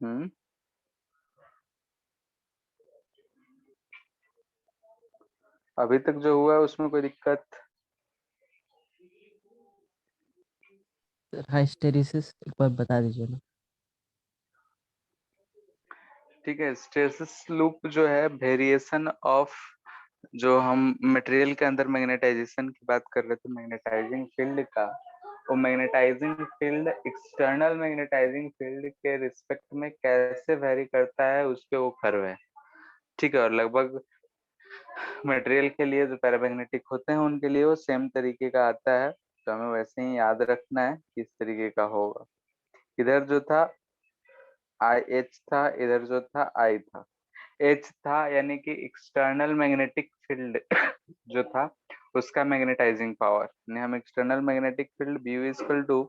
हम्म अभी तक जो हुआ है उसमें कोई दिक्कत? हाइस्टेरिसिस एक बार बता दीजिए ना। ठीक है, स्टेसिस लूप जो है वेरिएशन ऑफ, जो हम मटेरियल के अंदर मैग्नेटाइजेशन की बात कर रहे थे, मैग्नेटाइजिंग फील्ड का, वो magnetising field external magnetising field के रिस्पेक्ट में कैसे वेरी करता है उस पे वो कर्व है। ठीक है, और लगभग मटेरियल के लिए जो पैरामैग्नेटिक होते हैं उनके लिए वो सेम तरीके का आता है। तो हमें वैसे ही याद रखना है किस तरीके का होगा। इधर जो था आई एच था, इधर जो था आई था। एच था यानी कि एक्सटर्नल मैग्नेटिक फील्ड जो था उसका मैग्नेटाइजिंग पावर, यानी हम external magnetic field b equal to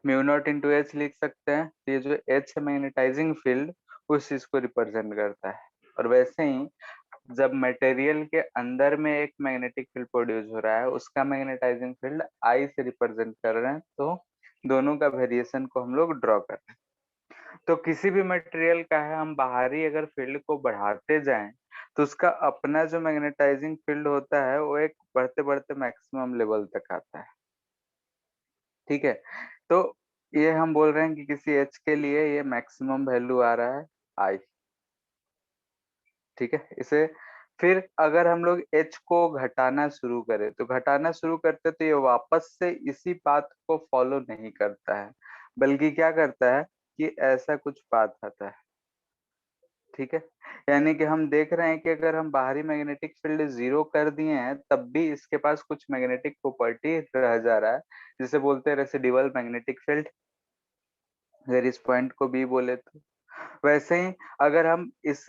mu naught into h लिख सकते हैं। तो ये जो एच है मैग्नेटाइजिंग फील्ड, उस चीज को रिप्रेजेंट करता है। और वैसे ही जब मटेरियल के अंदर में एक मैग्नेटिक फील्ड प्रोड्यूस हो रहा है, उसका मैग्नेटाइजिंग फील्ड आई से रिप्रेजेंट कर रहे हैं। तो दोनों का वेरिएशन को हम लोग ड्रॉ कर रहे हैं। तो किसी भी मटेरियल का है, हम बाहरी अगर फील्ड को बढ़ाते जाएं तो उसका अपना जो मैग्नेटाइजिंग फील्ड होता है वो एक बढ़ते बढ़ते मैक्सिमम लेवल तक आता है। ठीक है, तो ये हम बोल रहे हैं कि किसी एच के लिए ये मैक्सिमम वैल्यू आ रहा है आई। ठीक है, इसे फिर अगर हम लोग एच को घटाना शुरू करें, तो घटाना शुरू करते तो ये वापस से इसी पाथ को फॉलो नहीं करता है, बल्कि क्या करता है कि ऐसा कुछ पाथ आता है। ठीक है, यानी कि हम देख रहे हैं कि अगर हम बाहरी मैग्नेटिक फील्ड जीरो कर दिए हैं तब भी इसके पास कुछ मैग्नेटिक प्रॉपर्टी रह जा रहा है, जिसे बोलते हैं रेसिडुअल मैग्नेटिक फील्ड, अगर इस पॉइंट को भी बोले तो। वैसे ही अगर हम इस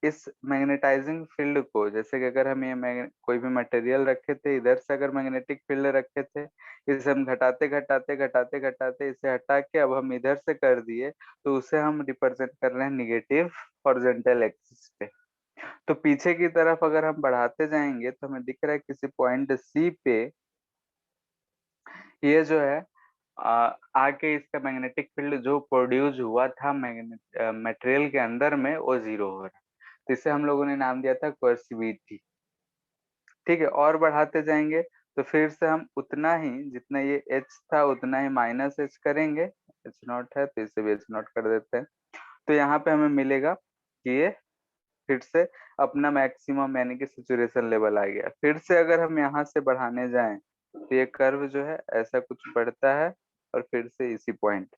मैग्नेटाइजिंग फील्ड को, जैसे कि अगर हम कोई भी मटेरियल रखे थे, इधर से अगर मैग्नेटिक फील्ड रखे थे, इसे हम घटाते घटाते घटाते घटाते इसे हटा के अब हम इधर से कर दिए, तो उसे हम रिप्रेजेंट कर रहे हैं निगेटिव हॉरिजॉन्टल एक्सिस पे। तो पीछे की तरफ अगर हम बढ़ाते जाएंगे तो हमें दिख रहा है किसी पॉइंट सी पे ये जो है आके इसका मैग्नेटिक फील्ड जो प्रोड्यूस हुआ था मटेरियल के अंदर में वो जीरो हो रहा है। तो इसे हम लोगों ने नाम दिया था कोर्सिविटी। ठीक है, और बढ़ाते जाएंगे तो फिर से हम उतना ही, जितना ये एच था उतना ही माइनस एच करेंगे। एच नॉट है तो इसे भी एच नॉट कर देते हैं। तो यहाँ पे हमें मिलेगा कि ये फिर से अपना मैक्सिमम यानी कि सेचुरेशन लेवल आ गया। फिर से अगर हम यहाँ से बढ़ाने जाएं तो ये कर्व जो है ऐसा कुछ बढ़ता है और फिर से इसी पॉइंट।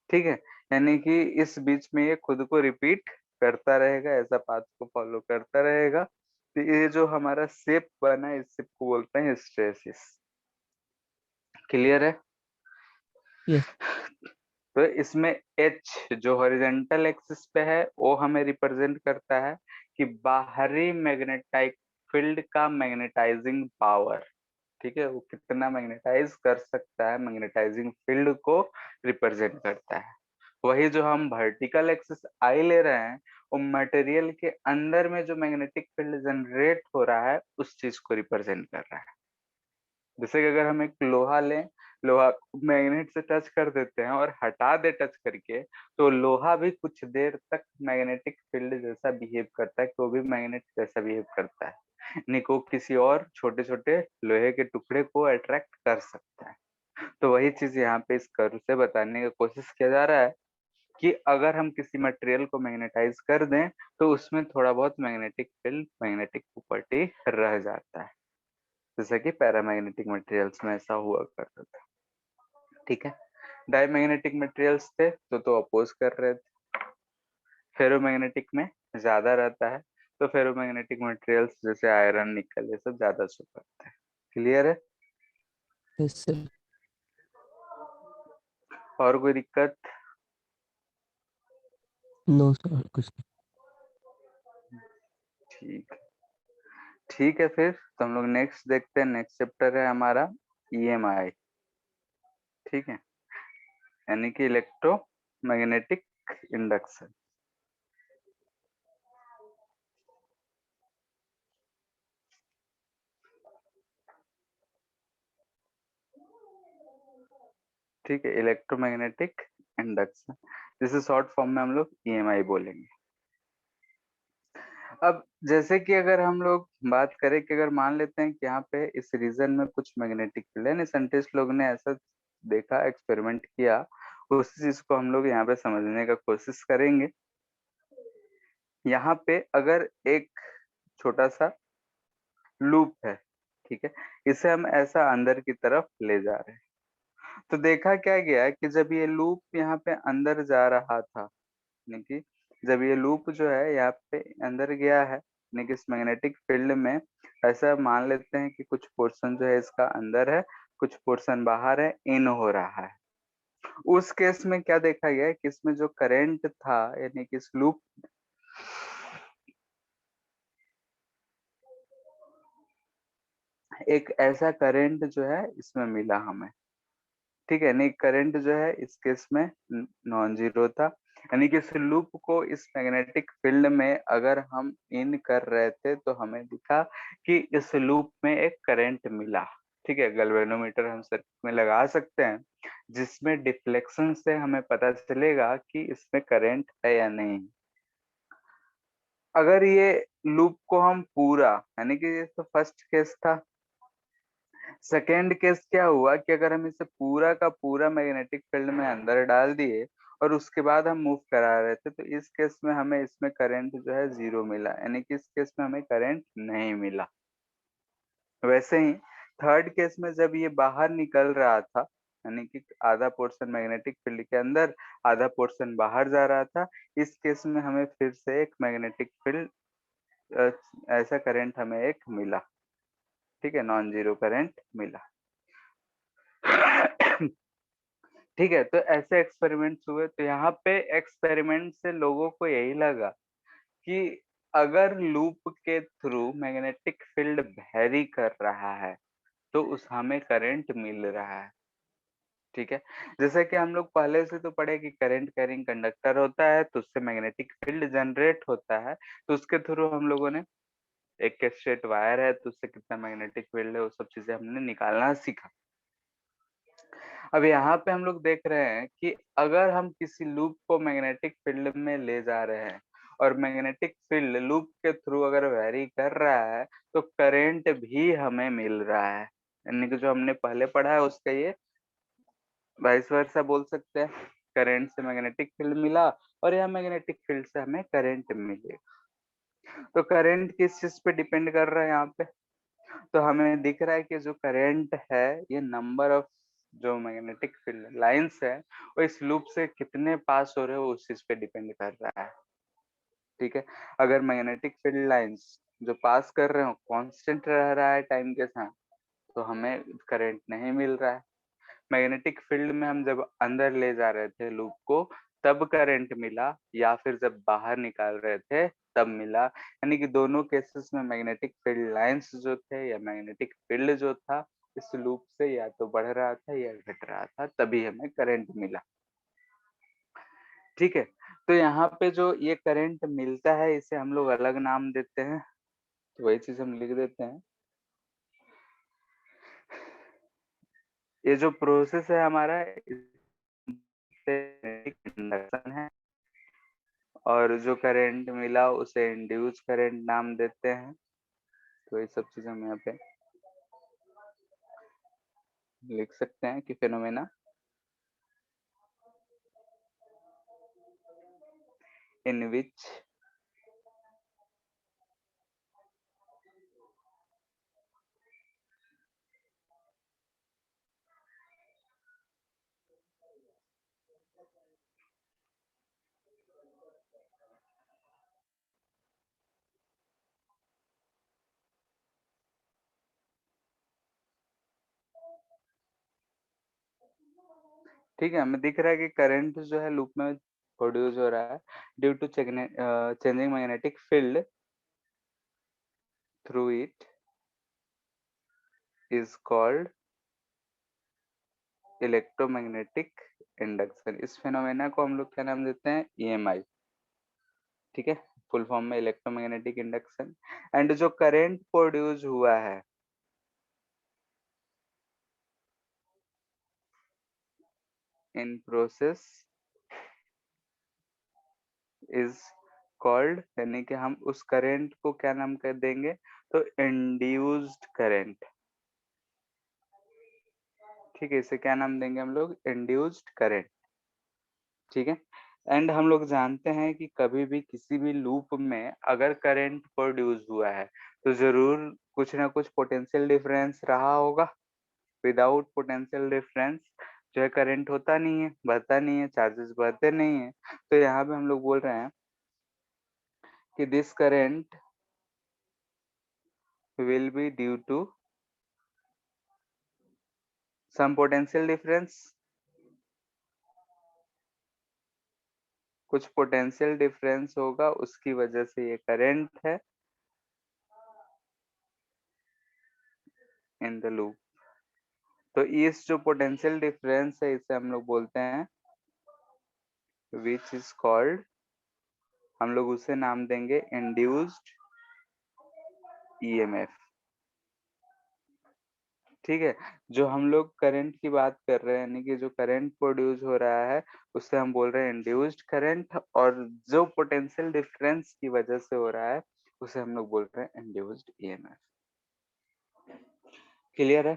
ठीक है, यानी कि इस बीच में ये खुद को रिपीट करता रहेगा, ऐसा पाथ को फॉलो करता रहेगा। तो ये जो हमारा शेप बना है, इस शेप को बोलते हैं स्ट्रेसिस। क्लियर है? यस। तो इसमें एच जो हॉरिजॉन्टल एक्सिस पे है वो हमें रिप्रेजेंट करता है कि बाहरी मैग्नेटाइक फील्ड का मैग्नेटाइजिंग पावर। ठीक है, वो कितना मैग्नेटाइज कर सकता है, मैग्नेटाइजिंग फील्ड को रिप्रेजेंट करता है। वही जो हम वर्टिकल एक्सिस आई ले रहे हैं, वो मटेरियल के अंदर में जो मैग्नेटिक फील्ड जनरेट हो रहा है उस चीज को रिप्रेजेंट कर रहा है। जैसे कि अगर हम एक लोहा लें, लोहा मैग्नेट से टच कर देते हैं और हटा दे टच करके, तो लोहा भी कुछ देर तक मैग्नेटिक फील्ड जैसा बिहेव करता है, कि वो भी मैग्नेट जैसा बिहेव करता है, यानी कि वो किसी और छोटे छोटे लोहे के टुकड़े को अट्रैक्ट कर सकता है। तो वही चीज यहाँ पे इस कर्व से बताने की कोशिश किया जा रहा है कि अगर हम किसी मटेरियल को मैग्नेटाइज कर दें तो उसमें थोड़ा बहुत मैग्नेटिक फील्ड, मैग्नेटिक प्रॉपर्टी रह जाता है, जैसा कि पैरामैग्नेटिक मटेरियल्स में ऐसा हुआ करता था। ठीक है, डायमैग्नेटिक मटेरियल्स थे तो अपोज कर रहे थे, फेरोमैग्नेटिक में ज्यादा रहता है, तो फेरोमैग्नेटिक मटेरियल्स जैसे आयरन, निकल, ये सब ज्यादा शो करते हैं। क्लियर है? Yes sir. और कोई दिक्कत? नो सर, कुछ नहीं। ठीक है, ठीक है, फिर तो हम लोग नेक्स्ट देखते हैं। नेक्स्ट चैप्टर है हमारा ईएमआई। ठीक है, यानी कि इलेक्ट्रोमैग्नेटिक इंडक्शन। ठीक है, इलेक्ट्रोमैग्नेटिक इंडक्शन, जिसे शॉर्ट फॉर्म में हम लोग ईएमआई बोलेंगे। अब जैसे कि अगर हम लोग बात करें कि अगर मान लेते हैं कि यहाँ पे इस रीजन में कुछ मैग्नेटिक फील्ड है, साइंटिस्ट लोग ने ऐसा देखा, एक्सपेरिमेंट किया, उसी चीज को हम लोग यहाँ पे समझने का कोशिश करेंगे। यहाँ पे अगर एक छोटा सा लूप है, ठीक है, इसे हम ऐसा अंदर की तरफ ले जा रहे हैं, तो देखा क्या गया कि जब ये लूप यहाँ पे अंदर जा रहा था, यानी कि जब ये लूप जो है यहाँ पे अंदर गया है, यानी कि इस मैग्नेटिक फील्ड में, ऐसा मान लेते हैं कि कुछ पोर्शन जो है इसका अंदर है, कुछ पोर्शन बाहर है, इन हो रहा है। उस केस में क्या देखा गया कि इसमें जो करंट था, यानी कि इस लूप, एक ऐसा करंट जो है इसमें मिला हमें, ठीक है, नहीं करंट जो है इस केस में नॉन जीरो था, यानी कि इस लूप को इस मैग्नेटिक फील्ड में अगर हम इन कर रहे थे तो हमें दिखा कि इस लूप में एक करंट मिला, ठीक है। गैल्वेनोमीटर हम सर्किट में लगा सकते हैं, जिसमें डिफ्लेक्शन से हमें पता चलेगा कि इसमें करंट है या नहीं। अगर ये लूप को हम पूरा, यानी कि ये तो फर्स्ट केस था, सेकेंड केस क्या हुआ कि अगर हम इसे पूरा का पूरा मैग्नेटिक फील्ड में अंदर डाल दिए और उसके बाद हम मूव करा रहे थे, तो इस केस में हमें इसमें करंट जो है जीरो मिला, यानी कि इस केस में हमें करंट नहीं मिला। वैसे ही थर्ड केस में जब ये बाहर निकल रहा था, यानी कि आधा पोर्शन मैग्नेटिक फील्ड के अंदर, आधा पोर्शन बाहर जा रहा था, इस केस में हमें फिर से एक मैग्नेटिक फील्ड, ऐसा करंट हमें एक मिला, ठीक है, नॉन जीरो करंट मिला। ठीक है, तो ऐसे एक्सपेरिमेंट्स हुए, तो यहाँ पे एक्सपेरिमेंट से लोगों को यही लगा कि अगर लूप के थ्रू मैग्नेटिक फील्ड वेरी कर रहा है तो उस हमें करंट मिल रहा है, ठीक है। जैसे कि हम लोग पहले से तो पढ़े कि करंट कैरिंग कंडक्टर होता है, तो उससे मैग्नेटिक फील्ड जनरेट होता है, तो उसके थ्रू हम लोगों ने, एक स्ट्रेट वायर है तो उससे कितना मैग्नेटिक फील्ड है, वो सब चीजें हमने निकालना सीखा। अब यहाँ पे हम लोग देख रहे हैं कि अगर हम किसी लूप को मैग्नेटिक फील्ड में ले जा रहे हैं और मैग्नेटिक फील्ड लूप के थ्रू अगर वेरी कर रहा है, तो करंट भी हमें मिल रहा है, यानी कि जो हमने पहले पढ़ा है उसका ये वाइस वर्सा बोल सकते हैं। करंट से मैग्नेटिक फील्ड मिला और यह मैग्नेटिक फील्ड से हमें करंट मिले, तो करंट किस चीज पे डिपेंड कर रहा है यहाँ पे, तो हमें दिख रहा है कि जो करंट है, ये नंबर ऑफ जो मैग्नेटिक फील्ड लाइंस है वो इस लूप से कितने पास हो रहे हो उस चीज पे डिपेंड कर रहा है, ठीक है। अगर मैग्नेटिक फील्ड लाइंस जो पास कर रहे हो कांस्टेंट रह रहा है टाइम के साथ, तो हमें करंट नहीं मिल रहा है। मैग्नेटिक फील्ड में हम जब अंदर ले जा रहे थे लूप को तब करंट मिला, या फिर जब बाहर निकाल रहे थे तब मिला, यानी कि दोनों केसेस में मैग्नेटिक फील्ड लाइंस जो थे या मैग्नेटिक फील्ड जो था इस लूप से या तो बढ़ रहा था या घट रहा था, तभी हमें करंट मिला, ठीक है। तो यहाँ पे जो ये करंट मिलता है इसे हम लोग अलग नाम देते हैं, तो वही चीज हम लिख देते हैं। ये जो प्रोसेस है हमारा, इंडक्शन है, और जो करंट मिला उसे इंड्यूस करंट नाम देते हैं, तो ये सब चीजें हम यहाँ पे लिख सकते हैं कि फेनोमेना इन विच ठीक है, हमें दिख रहा है कि करंट जो है लूप में प्रोड्यूस हो रहा है due to changing magnetic field through it is called electromagnetic induction. इस फेनोमेना को हम लोग क्या नाम देते हैं, ईएमआई, ठीक है, फुल फॉर्म में इलेक्ट्रोमैग्नेटिक इंडक्शन। एंड जो करंट प्रोड्यूस हुआ है इन प्रोसेस इज कॉल्ड, यानी कि हम उस करंट को क्या नाम कर देंगे, तो इंड्यूस्ड करंट। ठीक है, इसे क्या नाम देंगे हम लोग, इंड्यूस्ड करंट। ठीक है, एंड हम लोग जानते हैं कि कभी भी किसी भी लूप में अगर करंट प्रोड्यूस हुआ है तो जरूर कुछ ना कुछ पोटेंशियल डिफरेंस रहा होगा। विदाउट पोटेंशियल डिफरेंस जो है करंट होता नहीं है, बढ़ता नहीं है, चार्जेस बढ़ते नहीं है। तो यहाँ पे हम लोग बोल रहे हैं कि this current will be due to some potential difference, कुछ पोटेंशियल डिफरेंस होगा, उसकी वजह से ये करंट है इन द लूप। तो इस जो पोटेंशियल डिफरेंस है इसे हम लोग बोलते हैं विच इज कॉल्ड, हम लोग उसे नाम देंगे इंड्यूस्ड ईएमएफ। ठीक है, जो हम लोग करंट की बात कर रहे हैं, यानी कि जो करंट प्रोड्यूस हो रहा है उससे हम बोल रहे हैं इंड्यूस्ड करंट, और जो पोटेंशियल डिफरेंस की वजह से हो रहा है उसे हम लोग बोल रहे हैं इंड्यूस्ड ईएमएफ। क्लियर है?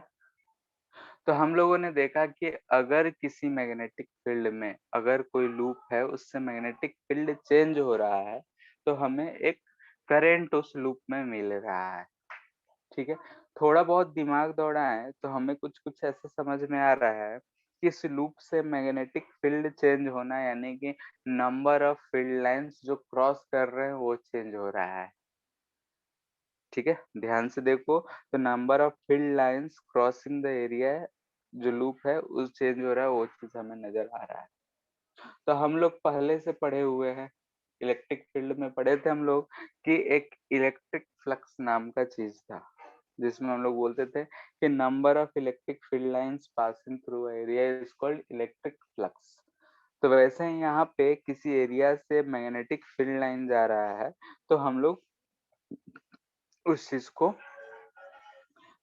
तो हम लोगों ने देखा कि अगर किसी मैग्नेटिक फील्ड में अगर कोई लूप है उससे मैग्नेटिक फील्ड चेंज हो रहा है तो हमें एक करंट उस लूप में मिल रहा है। ठीक है, थोड़ा बहुत दिमाग दौड़ाएं तो हमें कुछ कुछ ऐसा समझ में आ रहा है कि इस लूप से मैग्नेटिक फील्ड चेंज होना, यानी कि नंबर ऑफ फील्ड लाइंस जो क्रॉस कर रहे हैं वो चेंज हो रहा है। ठीक है, ध्यान से देखो, तो number of field lines crossing the area जो लूप है उस चेंज हो रहा है, वो चीज हमें नजर आ रहा है। तो हम लोग पहले से पढ़े हुए हैं, इलेक्ट्रिक फील्ड में पढ़े थे हम लोग कि एक इलेक्ट्रिक फ्लक्स नाम का चीज था, जिसमें हम लोग बोलते थे कि number of electric field lines passing through area is called electric flux. तो वैसे ही यहाँ पे किसी एरिया से मैग्नेटिक फील्ड लाइन जा रहा है तो हम लोग उस चीज को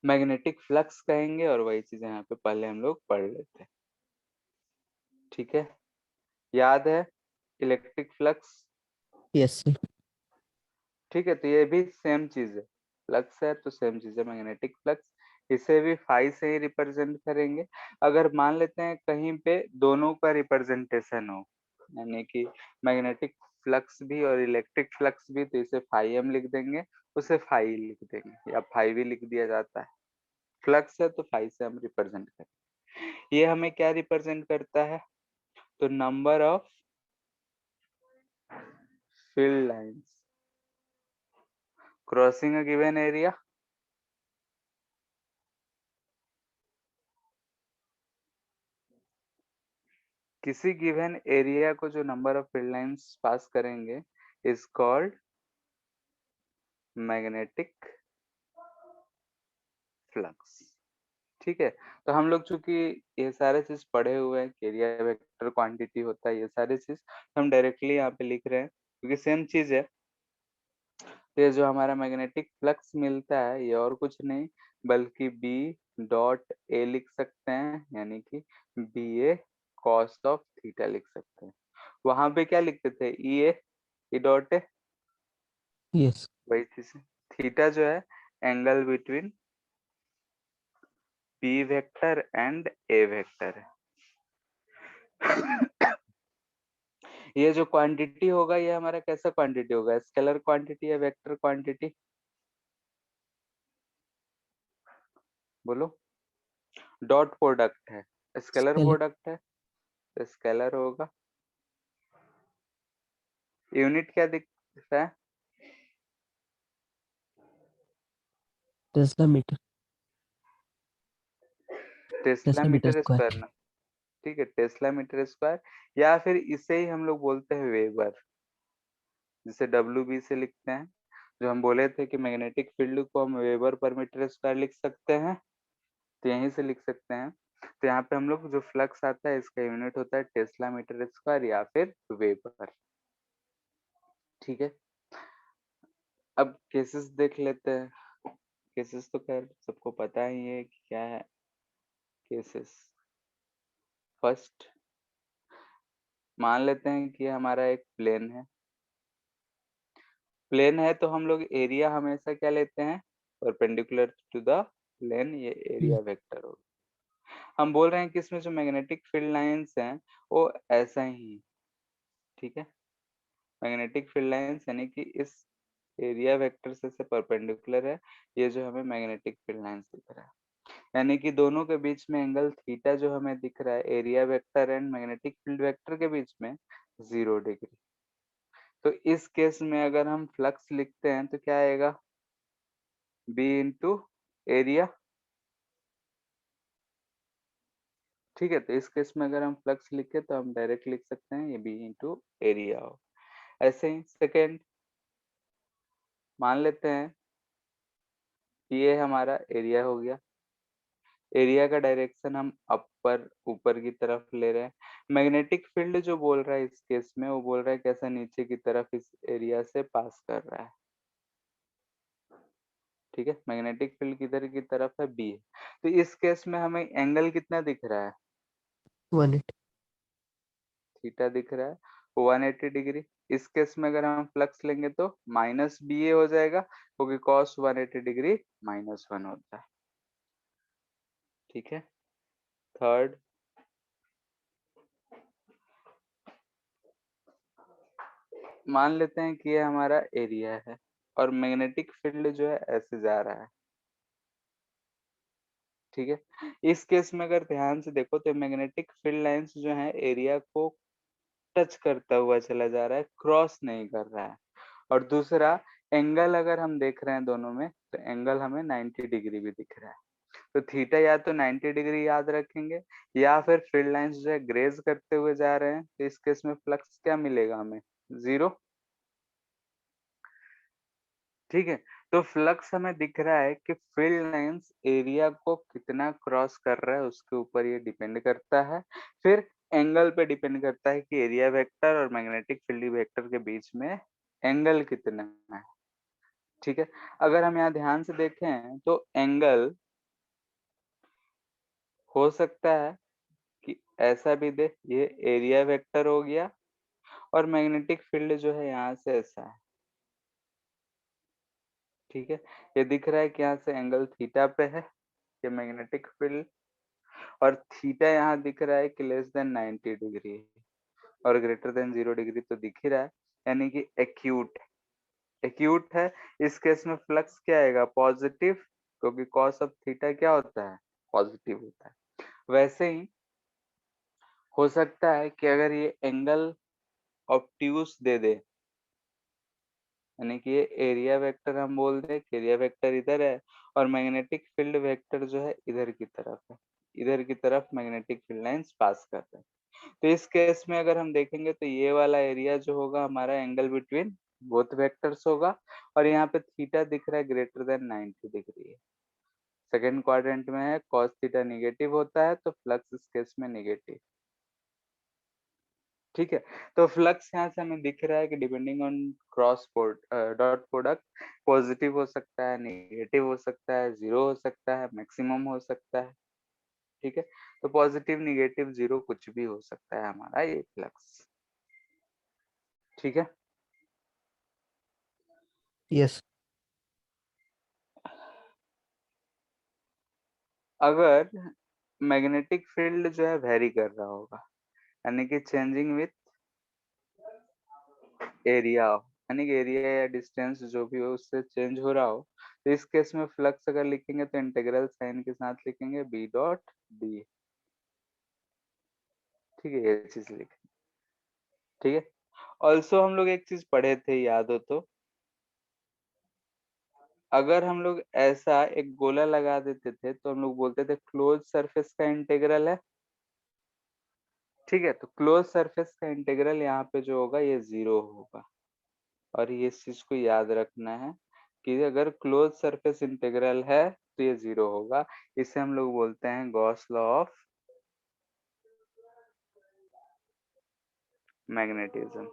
मैग्नेटिक फ्लक्स कहेंगे, और वही चीज यहाँ पे पहले हम लोग पढ़ लेते हैं। ठीक है, याद है इलेक्ट्रिक फ्लक्स? Yes sir. ठीक है, तो ये भी सेम चीज है, फ्लक्स है तो सेम चीज है मैग्नेटिक फ्लक्स। इसे भी फाई से ही रिप्रेजेंट करेंगे। अगर मान लेते हैं कहीं पे दोनों का रिप्रेजेंटेशन हो, यानी कि मैग्नेटिक फ्लक्स भी और इलेक्ट्रिक फ्लक्स भी, तो इसे फाई एम लिख देंगे, उसे फाई लिख देंगे, या फाई भी लिख दिया जाता है। फ्लक्स है तो फाई से हम रिप्रेजेंट करेंगे। ये हमें क्या रिप्रेजेंट करता है, तो number of field lines crossing a given area. किसी गिवन एरिया को जो number of field lines pass करेंगे इज कॉल्ड मैग्नेटिक फ्लक्स। ठीक है, तो हम लोग चूंकि ये सारे चीज पढ़े हुए हैं, एरिया वेक्टर क्वांटिटी होता है, ये सारे चीज हम डायरेक्टली यहाँ पे लिख रहे हैं क्योंकि सेम चीज है। तो ये जो हमारा मैग्नेटिक फ्लक्स मिलता है ये और कुछ नहीं बल्कि बी डॉट ए लिख सकते हैं, यानी कि b a cos of theta लिख सकते हैं। वहां पे क्या लिखते थे, ई ए, ई डॉट ए, यस। वही चीज है। थीटा जो है angle between P vector and A vector है। ये जो क्वांटिटी होगा ये हमारा कैसा क्वांटिटी होगा, स्केलर क्वांटिटी या वेक्टर क्वांटिटी, बोलो। डॉट प्रोडक्ट है, स्केलर स्केलर। प्रोडक्ट है तो स्केलर होगा। यूनिट क्या दिखता है, tesla metre. Tesla tesla metre metre square square. ना। ठीक है, टेस्ला मीटर स्क्वायर, या फिर इसे ही हम लोग बोलते हैं वेबर, जिसे डब्ल्यू बी से लिखते हैं। जो हम बोले थे कि मैग्नेटिक फील्ड को हम वेबर पर मीटर स्क्वायर लिख सकते हैं, तो यहीं से लिख सकते हैं। तो यहाँ पे हम लोग जो फ्लक्स आता है इसका यूनिट होता है टेस्ला मीटर स्क्वायर या फिर वेबर। ठीक है, अब केसेस देख लेते हैं। केसेस तो खैर सबको पता ही है कि क्या है केसेस। फर्स्ट मान लेते हैं कि हमारा एक प्लेन है, प्लेन है तो हम लोग एरिया हमेशा क्या लेते हैं, परपेंडिकुलर टू द प्लेन, ये एरिया वेक्टर होगा। हम बोल रहे हैं कि इसमें जो मैग्नेटिक फील्ड लाइंस हैं वो ऐसा ही है, ठीक है। मैग्नेटिक फील्ड लाइंस यानी कि इस एरिया वेक्टर से परपेंडिकुलर है, ये जो हमें मैग्नेटिक फील्ड लाइंस दिख रहा है, यानी कि दोनों के बीच में एंगल थीटा जो हमें दिख रहा है area vector and magnetic field vector के बीच में 0 डिग्री। तो इस केस में अगर हम फ्लक्स लिखते हैं तो क्या आएगा, बी इंटू एरिया, ठीक है। तो इस केस में अगर हम फ्लक्स लिखे तो हम डायरेक्ट लिख सकते हैं ये बी इंटू एरिया हो। ऐसे ही सेकेंड मान लेते हैं कि ये हमारा एरिया हो गया, एरिया का डायरेक्शन हम अपर ऊपर की तरफ ले रहे हैं। मैग्नेटिक फील्ड जो बोल रहा है इस केस में वो बोल रहा है कैसा नीचे की तरफ इस एरिया से पास कर रहा है, ठीक है। मैग्नेटिक फील्ड किधर की तरफ है, बी। तो इस केस में हमें एंगल कितना दिख रहा है, 180. थीटा दिख रहा है 180 डिग्री। इस केस में अगर हम फ्लक्स लेंगे तो माइनस बी ए हो जाएगा, क्योंकि कॉस 180 डिग्री -1 होता है, ठीक है। थर्ड मान लेते हैं कि ये हमारा एरिया है और मैग्नेटिक फील्ड जो है ऐसे जा रहा है, ठीक है। इस केस में अगर ध्यान से देखो तो मैग्नेटिक फील्ड लाइंस जो है एरिया को टच करता हुआ चला जा रहा है, क्रॉस नहीं कर रहा है। और दूसरा एंगल अगर हम देख रहे हैं दोनों में तो एंगल हमें 90 डिग्री भी दिख रहा है। तो थीटा या तो 90 डिग्री याद रखेंगे या फिर फील्ड लाइंस जो है ग्रेज करते हुए जा रहे हैं, तो इस केस में फ्लक्स क्या मिलेगा हमें, 0, ठीक है। तो फ्लक्स हमें दिख रहा है कि फील्ड लाइंस एरिया को कितना क्रॉस कर रहा है उसके ऊपर ये डिपेंड करता है, फिर एंगल पे डिपेंड करता है कि एरिया वेक्टर और मैग्नेटिक फील्ड वेक्टर के बीच में एंगल कितना है, ठीक है। अगर हम यहाँ ध्यान से देखें तो एंगल हो सकता है कि ऐसा भी दे, ये एरिया वेक्टर हो गया और मैग्नेटिक फील्ड जो है यहाँ से ऐसा है, ठीक है। ये दिख रहा है कि यहाँ से एंगल थीटा पे है, ये मैग्नेटिक फील्ड, और थीटा यहाँ दिख रहा है कि लेस देन 90 डिग्री और ग्रेटर देन 0 डिग्री, तो दिख ही रहा है, यानी कि एक्यूट एक्यूट है। इस केस में फ्लक्स क्या आएगा, पॉजिटिव, क्योंकि कॉस ऑफ थीटा क्या होता है, पॉजिटिव होता है। वैसे ही हो सकता है कि अगर ये एंगल ऑब्ट्यूज दे दे, यानी कि ये एरिया वेक्टर हम बोल दें कि एरिया वेक्टर इधर है और मैग्नेटिक फील्ड वेक्टर जो है इधर की तरफ है, इधर की तरफ मैग्नेटिक फील्ड लाइंस पास कर रहे हैं। तो इस केस में अगर हम देखेंगे तो ये वाला एरिया जो होगा हमारा एंगल बिटवीन बोथ वेक्टर्स होगा, और यहाँ पे थीटा दिख रहा है ग्रेटर देन 90 डिग्री है, सेकेंड क्वाड्रेंट में है, cos थीटा निगेटिव होता है तो फ्लक्स इस केस में निगेटिव, ठीक है। तो फ्लक्स यहाँ से हमें दिख रहा है कि depending on cross dot product positive हो सकता है, नेगेटिव हो सकता है, 0 हो सकता है, मैक्सिमम हो सकता है, ठीक है। तो पॉजिटिव, नेगेटिव, 0 कुछ भी हो सकता है हमारा ये फ्लक्स, ठीक है। Yes. अगर मैग्नेटिक फील्ड जो है वेरी कर रहा होगा, यानी कि चेंजिंग विथ एरिया, यानी कि एरिया या डिस्टेंस जो भी हो उससे चेंज हो रहा हो, तो इस केस में फ्लक्स अगर लिखेंगे तो इंटीग्रल साइन के साथ लिखेंगे बी डॉट डी, ठीक है, ये चीज लिखें, ठीक है। ऑल्सो हम लोग एक चीज पढ़े थे, याद हो तो, अगर हम लोग ऐसा एक गोला लगा देते थे तो हम लोग बोलते थे क्लोज सरफेस का इंटीग्रल है, ठीक है। तो क्लोज सरफेस का इंटीग्रल यहाँ पे जो होगा ये 0 होगा, और ये इस चीज को याद रखना है कि अगर क्लोज सरफेस इंटीग्रल है तो ये 0 होगा। इसे हम लोग बोलते हैं गॉस लॉ ऑफ मैग्नेटिज्म,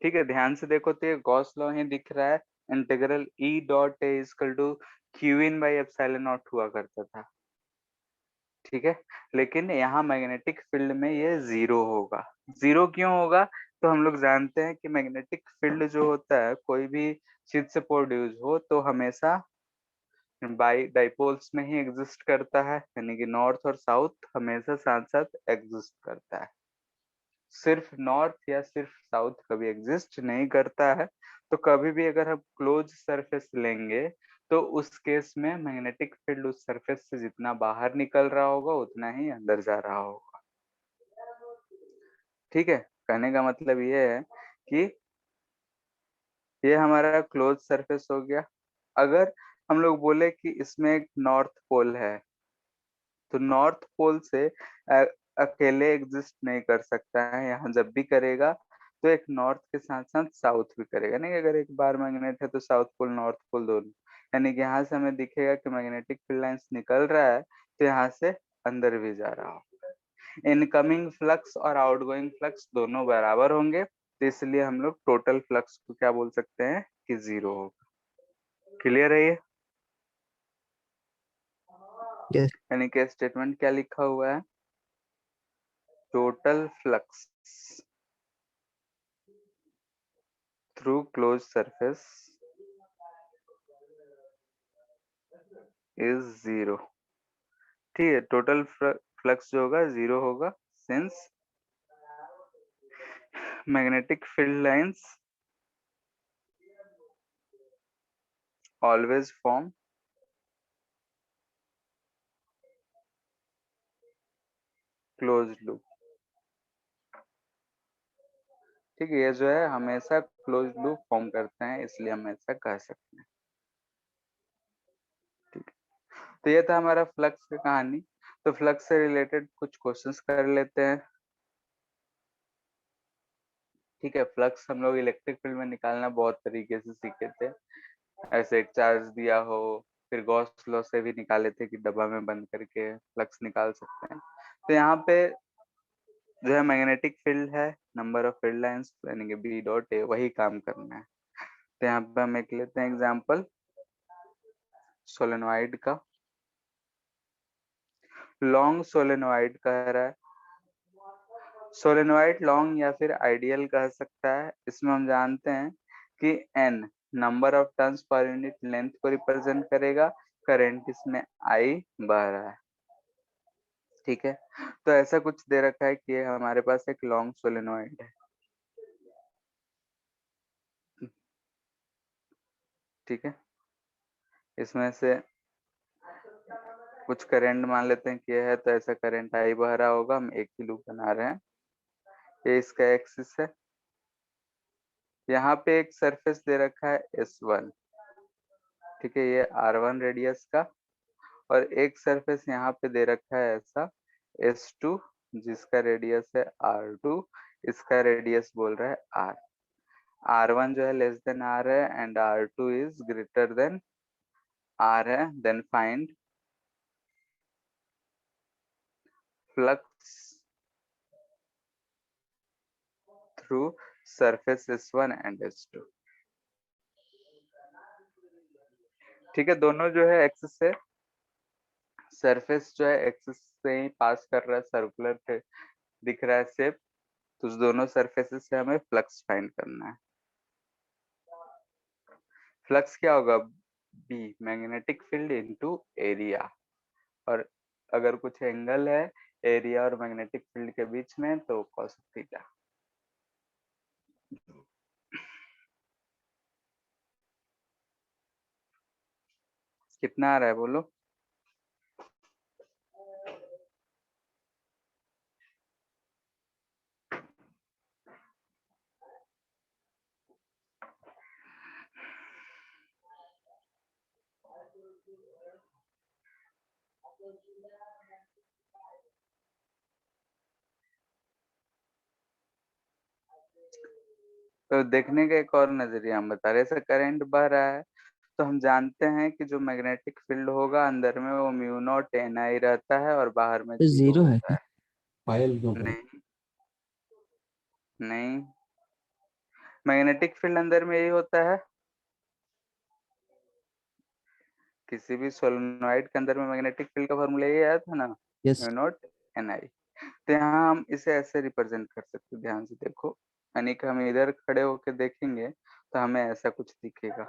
ठीक है। ध्यान से देखो तो ये गॉस लॉ ही दिख रहा है, integral e dot a equal to q in by epsilon naught हुआ करता था, ठीक है। लेकिन यहाँ मैग्नेटिक फील्ड में ये 0 होगा, 0 क्यों होगा, तो हम लोग जानते हैं कि मैग्नेटिक फील्ड जो होता है कोई भी चीज से प्रोड्यूस हो तो हमेशा बाई डाइपोल्स में ही एग्जिस्ट करता है, यानी कि नॉर्थ और साउथ हमेशा साथ साथ एग्जिस्ट करता है। सिर्फ नॉर्थ या सिर्फ साउथ कभी एग्जिस्ट नहीं करता है। तो कभी भी अगर हम क्लोज सरफेस लेंगे तो उस केस में मैग्नेटिक फील्ड उस सरफेस से जितना बाहर निकल रहा होगा उतना ही अंदर जा रहा होगा। ठीक है, कहने का मतलब ये है कि ये हमारा क्लोज सरफेस हो गया। अगर हम लोग बोले कि इसमें एक नॉर्थ पोल है तो नॉर्थ पोल से अकेले एग्जिस्ट नहीं कर सकता है, यहाँ जब भी करेगा तो एक नॉर्थ के साथ साथ साउथ भी करेगा। नहीं, अगर एक बार मैग्नेट है तो साउथ पोल नॉर्थ पोल दोनों, यानी कि यहाँ से हमें दिखेगा कि मैग्नेटिक फील्ड लाइंस निकल रहा है तो यहाँ से अंदर भी जा रहा हो। इनकमिंग फ्लक्स और आउटगोइंग फ्लक्स दोनों बराबर होंगे, तो इसलिए हम लोग टोटल फ्लक्स को क्या बोल सकते हैं कि 0 होगा। क्लियर है ये? Yes. यानी कि स्टेटमेंट क्या लिखा हुआ है, total flux through close surface is 0। ठीक है, टोटल फ्लक्स जो होगा 0 होगा since magnetic field lines always form close loop. ठीक है, ये जो है हमेशा क्लोज लूप फॉर्म करते हैं, इसलिए हम ऐसा कह सकते हैं। ठीक है, तो ये था हमारा फ्लक्स की कहानी। तो फ्लक्स से रिलेटेड कुछ क्वेश्चंस कर लेते हैं। ठीक है, फ्लक्स हम लोग इलेक्ट्रिक फील्ड में निकालना बहुत तरीके से सीखे थे। ऐसे एक चार्ज दिया हो, फिर गॉस लॉ से भी निकाले थे कि डब्बा में बंद करके फ्लक्स निकाल सकते हैं। तो यहाँ पे जो है मैग्नेटिक फील्ड है, नंबर ऑफ फील्ड लाइंस यानी कि बी डॉट ए, वही काम करना है। तो यहाँ पे हम एक लेते हैं एग्जांपल सोलेनोइड का। लॉन्ग सोलेनोइड कह रहा है, सोलेनोइड लॉन्ग या फिर आइडियल कह सकता है। इसमें हम जानते हैं कि n number of turns per unit length को रिप्रेजेंट करेगा, करंट इसमें आई बह रहा है। ठीक है, तो ऐसा कुछ दे रखा है कि हमारे पास एक लॉन्ग सोलेनोइड है। ठीक है, इसमें से कुछ करंट मान लेते हैं कि ये है, तो ऐसा करंट आई बह रहा होगा। हम एक ही लूप बना रहे हैं, ये इसका एक्सिस है। यहाँ पे एक सरफेस दे रखा है S1। ठीक है, ये R1 रेडियस का, और एक सरफेस यहाँ पे दे रखा है ऐसा S2 जिसका रेडियस है R2, इसका रेडियस बोल रहा है R। R1 जो है लेस देन R है and R2 is greater than R है। Then find flux through surface S1 and S2। ठीक है, दोनों जो है एक्सिस से, सरफेस जो है एक्सिस से ही पास कर रहा है, सर्कुलर दिख रहा है शेप। तो उस दोनों सरफेसेस से हमें फ्लक्स फाइंड करना है। फ्लक्स क्या होगा, b magnetic field into area, और अगर कुछ एंगल है एरिया और मैग्नेटिक फील्ड के बीच में तो कॉस थीटा। कितना आ रहा है बोलो? तो देखने का एक और नजरिया हम बता रहे हैं, ऐसा करंट बह रहा है तो हम जानते हैं कि जो मैग्नेटिक फील्ड होगा अंदर में वो म्यू नॉट एन आई रहता है और बाहर में तो 0 जीरो है होता क्या? है। पायल क्यों कर? नहीं, नहीं, मैग्नेटिक फील्ड अंदर में यही होता है। किसी भी सोलेनोइड के अंदर में मैग्नेटिक फील्ड का फॉर्मूला यही आया था ना, यस। म्यू नॉट एन आई। तो यहाँ हम इसे ऐसे रिप्रेजेंट कर सकते हैं, ध्यान से देखो। यानी कि हम इधर खड़े होके देखेंगे तो हमें ऐसा कुछ दिखेगा।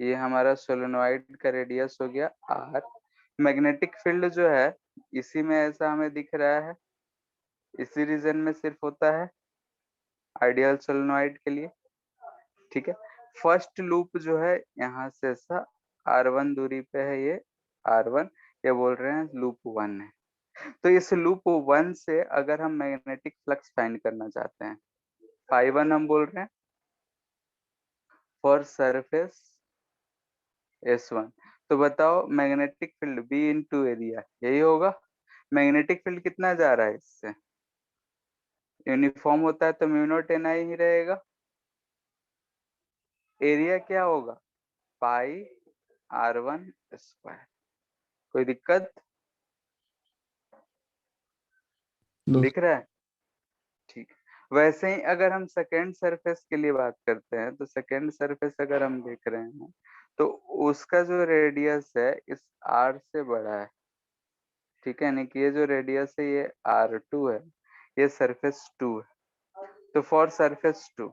ये हमारा सोलेनोइड का रेडियस हो गया r। मैग्नेटिक फील्ड जो है इसी में ऐसा हमें दिख रहा है, इसी रीजन में सिर्फ होता है आइडियल सोलेनोइड के लिए। ठीक है, फर्स्ट लूप जो है यहाँ से ऐसा r1 दूरी पे है, ये r1, ये बोल रहे हैं लूप 1 है। तो इस लूप 1 से अगर हम मैग्नेटिक फ्लक्स फाइंड करना चाहते हैं, phi 1 हम बोल रहे हैं फॉर सरफेस S1, तो बताओ magnetic field B into area यही होगा। मैग्नेटिक फील्ड कितना जा रहा है इससे, यूनिफॉर्म होता है तो म्यू नॉट एन आई ही रहेगा। एरिया क्या होगा, पाई r1 स्क्वायर। कोई दिक्कत नो। दिख रहा है? ठीक। वैसे ही अगर हम सेकेंड सरफेस के लिए बात करते हैं, तो सेकेंड सरफेस अगर हम देख रहे हैं तो उसका जो रेडियस है इस r से बड़ा है। ठीक है, यानी कि ये जो रेडियस है ये r2 है, ये सरफेस 2 है। तो फॉर सरफेस 2,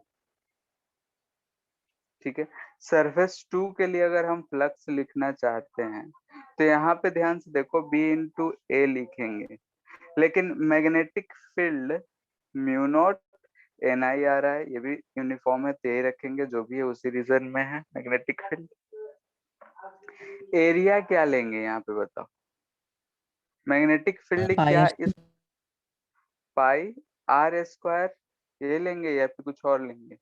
ठीक है, सरफेस 2 के लिए अगर हम फ्लक्स लिखना चाहते हैं तो यहाँ पे ध्यान से देखो b इंटू ए लिखेंगे, लेकिन magnetic field mu naught N I आ रहा है, ये भी यूनिफॉर्म है तो यही रखेंगे, जो भी है उसी रीजन में है मैग्नेटिक फील्ड। एरिया क्या लेंगे यहाँ पे बताओ, मैग्नेटिक फील्ड पाई क्या आर इस पाई r स्क्वायर ये लेंगे या फिर कुछ और लेंगे,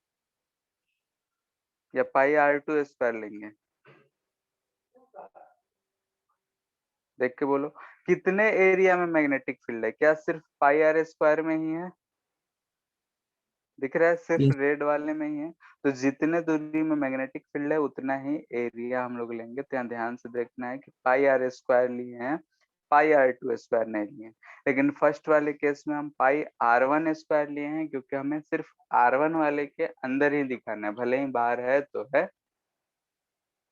या पाई r2 स्क्वायर लेंगे? देख के बोलो कितने एरिया में मैग्नेटिक फील्ड है, क्या सिर्फ पाई r स्क्वायर में ही है? दिख रहा है सिर्फ यस। रेड वाले में ही है। तो जितने दूरी में मैग्नेटिक फील्ड है उतना ही एरिया हम लोग लेंगे। तो यहाँ ध्यान से देखना है कि पाई r स्क्वायर लिए हैं, पाई r2 स्क्वायर नहीं लिए। लेकिन फर्स्ट वाले केस में हम पाई r1 स्क्वायर लिए हैं, क्योंकि हमें सिर्फ r1 वाले के अंदर ही दिखाना है, भले ही बाहर है तो है।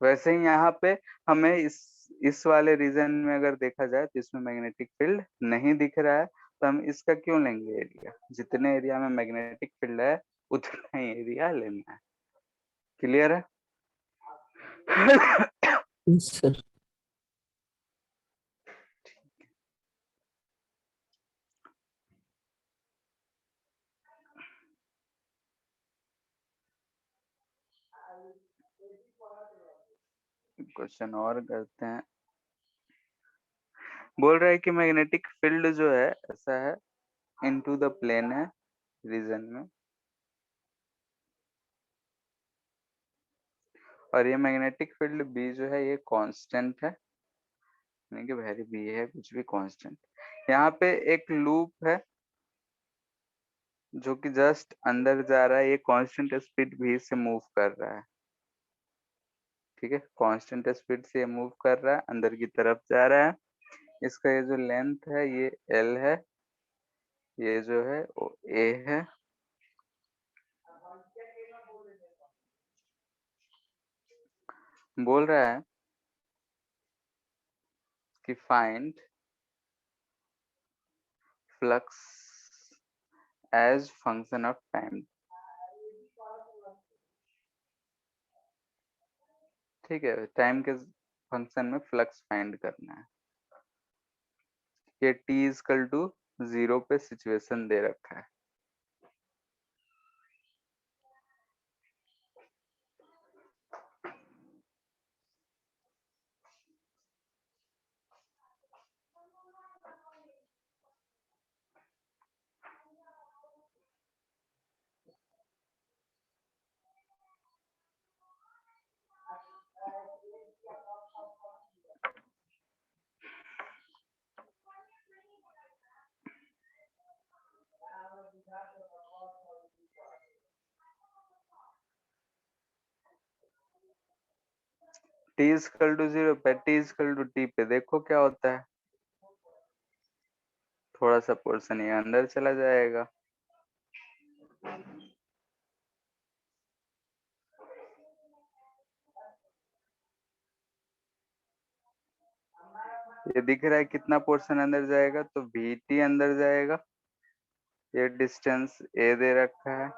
वैसे ही यहाँ पे हमें इस वाले रीजन में अगर देखा जाए तो इसमें मैग्नेटिक फील्ड नहीं दिख रहा है, तो हम इसका क्यों लेंगे एरिया, जितने एरिया में मैग्नेटिक फील्ड है उतना ही एरिया लेना है। क्लियर है? Yes sir. क्वेश्चन और करते हैं। बोल रहा है कि मैग्नेटिक फील्ड जो है ऐसा है, इनटू द प्लेन है रीजन में, और ये मैग्नेटिक फील्ड बी जो है ये कांस्टेंट है, यानी कि वेरी बी है, कुछ भी कांस्टेंट। यहाँ पे एक लूप है जो कि जस्ट अंदर जा रहा है, ये कांस्टेंट स्पीड भी से मूव कर रहा है। ठीक है, कांस्टेंट स्पीड से ये मूव कर रहा है, अंदर की तरफ जा रहा है। इसका ये जो लेंथ है ये एल है, ये जो है वो ए है। बोल रहा है कि find flux as function of time. ठीक है, टाइम के फंक्शन में फ्लक्स फाइंड करना है। ये t इजकल टू 0 पे सिचुएशन दे रखा है। t इजकल टू 0 पे, t इजकल टू t पे देखो क्या होता है, थोड़ा सा पोर्शन ये अंदर चला जाएगा। ये दिख रहा है कितना पोर्शन अंदर जाएगा, तो vt अंदर जाएगा। ये डिस्टेंस ए दे रखा है,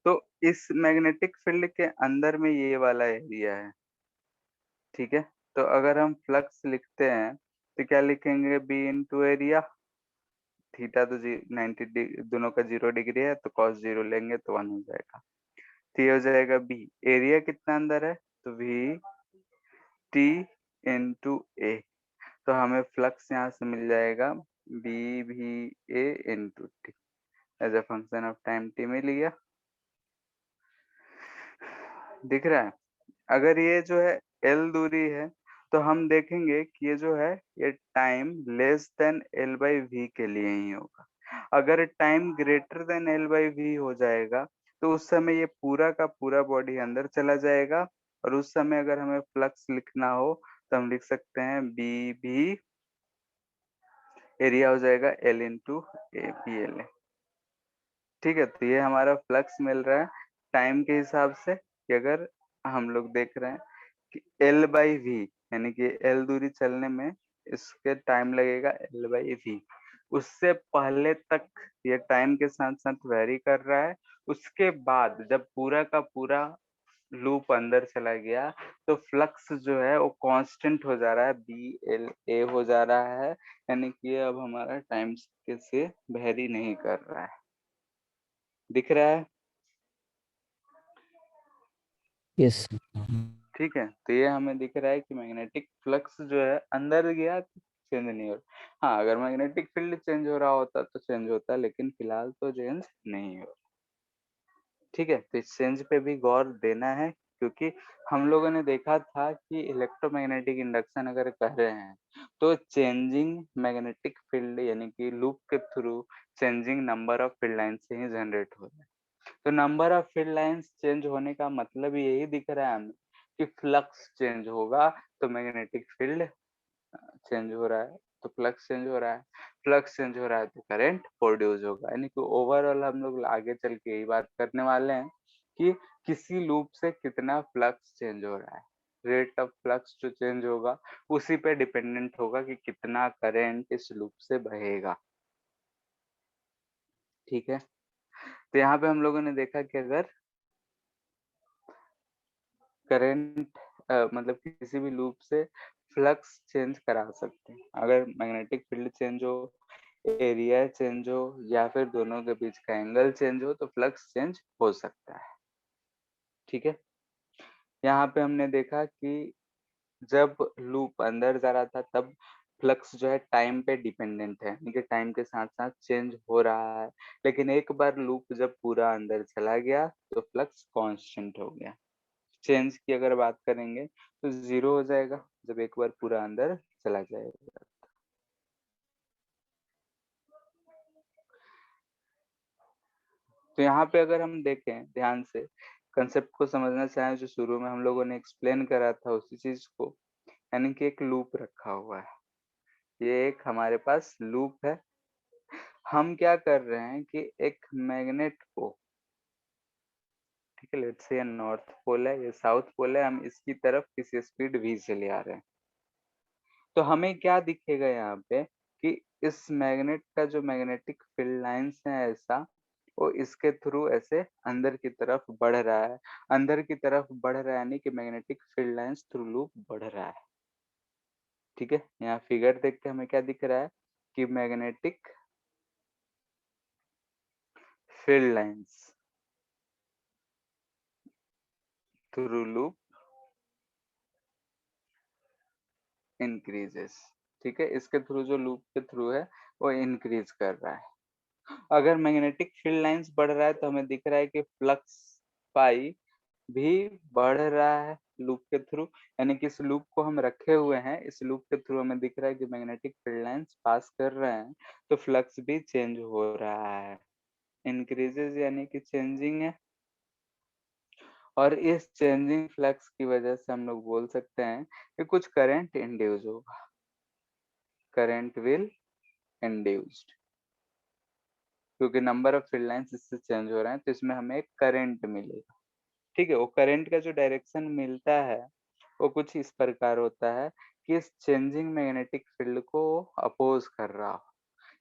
तो इस मैग्नेटिक फील्ड के अंदर में ये वाला एरिया है, ठीक है। तो अगर हम फ्लक्स लिखते हैं तो क्या लिखेंगे, बी इंटू एरिया, थीटा तो 90 दोनों का 0 डिग्री है तो कॉस 0 लेंगे तो 1 हो जाएगा। तो ये हो जाएगा बी, एरिया कितना अंदर है तो वी टी इंटू ए, तो हमें फ्लक्स यहाँ से मिल जाएगा बी भी A into T as a function of time, T मिल गया, दिख रहा है। अगर ये जो है एल दूरी है तो हम देखेंगे कि ये जो है ये time less than l by v के लिए ही होगा। अगर time greater than l by v हो जाएगा तो उस समय ये पूरा का पूरा बॉडी अंदर चला जाएगा, और उस समय अगर हमें फ्लक्स लिखना हो तो हम लिख सकते हैं बी भी, एरिया हो जाएगा L into A P L A, ठीक है। तो ये हमारा फ्लक्स मिल रहा है टाइम के हिसाब से, कि अगर हम लोग देख रहे हैं कि एल बाई वी, यानी कि एल दूरी चलने में इसके टाइम लगेगा एल बाई वी, उससे पहले तक ये टाइम के साथ साथ वेरी कर रहा है। उसके बाद जब पूरा का पूरा लूप अंदर चला गया तो फ्लक्स जो है वो कांस्टेंट हो जा रहा है, बी एल ए हो जा रहा है, यानी कि अब हमारा टाइम के से वेरी नहीं कर रहा है, दिख रहा है। यस। ठीक है, तो ये हमें दिख रहा है कि मैग्नेटिक फ्लक्स जो है अंदर गया तो चेंज नहीं हो रहा। हाँ, अगर मैग्नेटिक फील्ड चेंज हो रहा होता तो चेंज होता, लेकिन फिलहाल तो चेंज नहीं हो रहा। ठीक है, तो इस चेंज पे भी गौर देना है, क्योंकि हम लोगों ने देखा था कि इलेक्ट्रोमैग्नेटिक इंडक्शन अगर कर रहे हैं तो चेंजिंग मैग्नेटिक फील्ड यानी कि लूप के through changing number of field line से ही जनरेट हो रहा है। तो number of field lines change होने का मतलब यही दिख रहा है हमें कि फ्लक्स चेंज होगा तो मैग्नेटिक फील्ड चेंज हो रहा है, तो फ्लक्स चेंज हो रहा है, फ्लक्स चेंज हो रहा है तो करंट प्रोड्यूस होगा। यानी कि ओवरऑल हम लोग आगे चल के यही बात करने वाले हैं कि किसी लूप से कितना फ्लक्स चेंज हो रहा है, रेट ऑफ फ्लक्स जो चेंज होगा उसी पे डिपेंडेंट होगा कि कितना करंट इस लूप से बहेगा, ठीक है। तो यहाँ पे हम लोगों ने देखा कि अगर करंट मतलब किसी भी लूप से फ्लक्स चेंज करा सकते हैं, अगर मैग्नेटिक फील्ड चेंज हो, एरिया चेंज हो, या फिर दोनों के बीच का एंगल चेंज हो तो फ्लक्स चेंज हो सकता है, ठीक है। यहाँ पे हमने देखा कि जब लूप अंदर जा रहा था तब फ्लक्स जो है टाइम पे डिपेंडेंट है, यानी कि टाइम के साथ साथ चेंज हो रहा है, लेकिन एक बार लूप जब पूरा अंदर चला गया तो फ्लक्स कांस्टेंट हो गया। चेंज की अगर बात करेंगे तो 0 हो जाएगा जब एक बार पूरा अंदर चला जाएगा। तो यहाँ पे अगर हम देखें ध्यान से, कंसेप्ट को समझना चाहें, जो शुरू में हम लोगों ने एक्सप्लेन करा था उसी चीज को, यानी कि एक लूप रखा हुआ है, ये एक हमारे पास लूप है। हम क्या कर रहे हैं कि एक मैग्नेट को, ठीक है, लेट्स से ये नॉर्थ पोल है, ये साउथ पोल है, हम इसकी तरफ किसी स्पीड v से ले आ रहे हैं, तो हमें क्या दिखेगा यहाँ पे कि इस मैग्नेट का जो मैग्नेटिक फील्ड लाइंस है ऐसा, वो इसके थ्रू ऐसे अंदर की तरफ बढ़ रहा है, अंदर की तरफ बढ़ रहा है, यानी कि magnetic field lines through loop बढ़ रहा है, ठीक है। यहाँ फिगर देख के हमें क्या दिख रहा है कि magnetic field lines through loop increases, ठीक है, इसके थ्रू जो लूप के थ्रू है वो इंक्रीज कर रहा है। अगर मैग्नेटिक फील्ड लाइंस बढ़ रहा है तो हमें दिख रहा है कि फ्लक्स पाई भी बढ़ रहा है लूप के थ्रू, यानी कि इस लूप को हम रखे हुए हैं, इस लूप के थ्रू हमें दिख रहा है कि मैग्नेटिक फील्ड लाइंस पास कर रहे हैं, तो फ्लक्स भी चेंज हो रहा है, इंक्रीजेस यानी कि चेंजिंग है। और इस चेंजिंग फ्लक्स की वजह से हम लोग बोल सकते हैं कि कुछ करंट इंड्यूस होगा, करंट विल इंड्यूस्ड, क्योंकि नंबर ऑफ फील्ड लाइंस इससे चेंज हो रहे हैं तो इसमें हमें एक करंट मिलेगा, ठीक है। वो करंट का जो डायरेक्शन मिलता है वो कुछ इस प्रकार होता है कि इस चेंजिंग मैग्नेटिक फील्ड को अपोज कर रहा हो,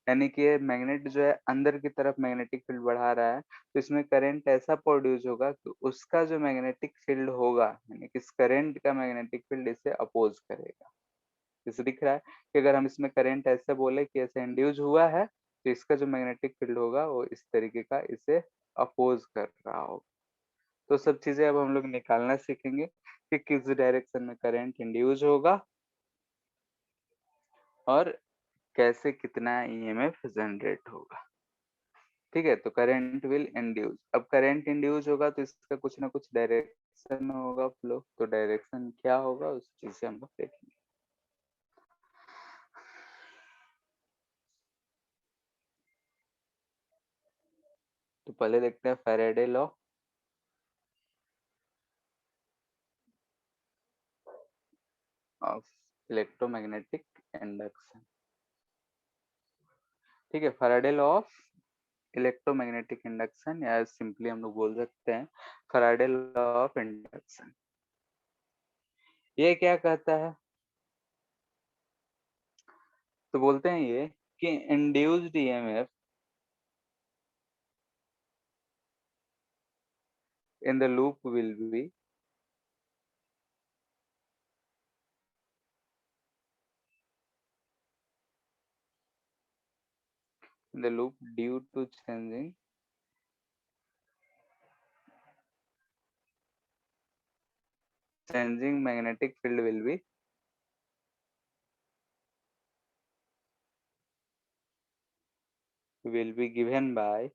यानी कि ये मैग्नेट जो है अंदर की तरफ मैग्नेटिक फील्ड बढ़ा रहा है, तो इसमें करंट ऐसा प्रोड्यूस होगा कि उसका जो मैग्नेटिक फील्ड होगा, यानी कि इस करंट का मैग्नेटिक फील्ड इसे अपोज करेगा। जैसे दिख रहा है कि अगर हम इसमें करंट ऐसे बोले कि ऐसे इंड्यूस हुआ है, तो इसका जो मैग्नेटिक फील्ड होगा वो इस तरीके का इसे अपोज कर रहा होगा। तो सब चीजें अब हम लोग निकालना सीखेंगे कि किस डायरेक्शन में करंट इंड्यूस होगा और कैसे कितना ईएमएफ जनरेट होगा। ठीक है, तो करंट विल इंड्यूस। अब करंट इंड्यूस होगा तो इसका कुछ ना कुछ डायरेक्शन होगा फ्लो, तो डायरेक्शन क्या होगा उस चीज से हम लोग देखेंगे। तो पहले देखते हैं Faraday law. Of electromagnetic induction. ठीक है, Faraday law of electromagnetic induction, या सिंपली हम लोग बोल सकते हैं फैराडे लॉ ऑफ इंडक्शन। ये क्या कहता है? तो बोलते हैं ये कि induced EMF in the loop will be in the loop due to changing magnetic field will be given by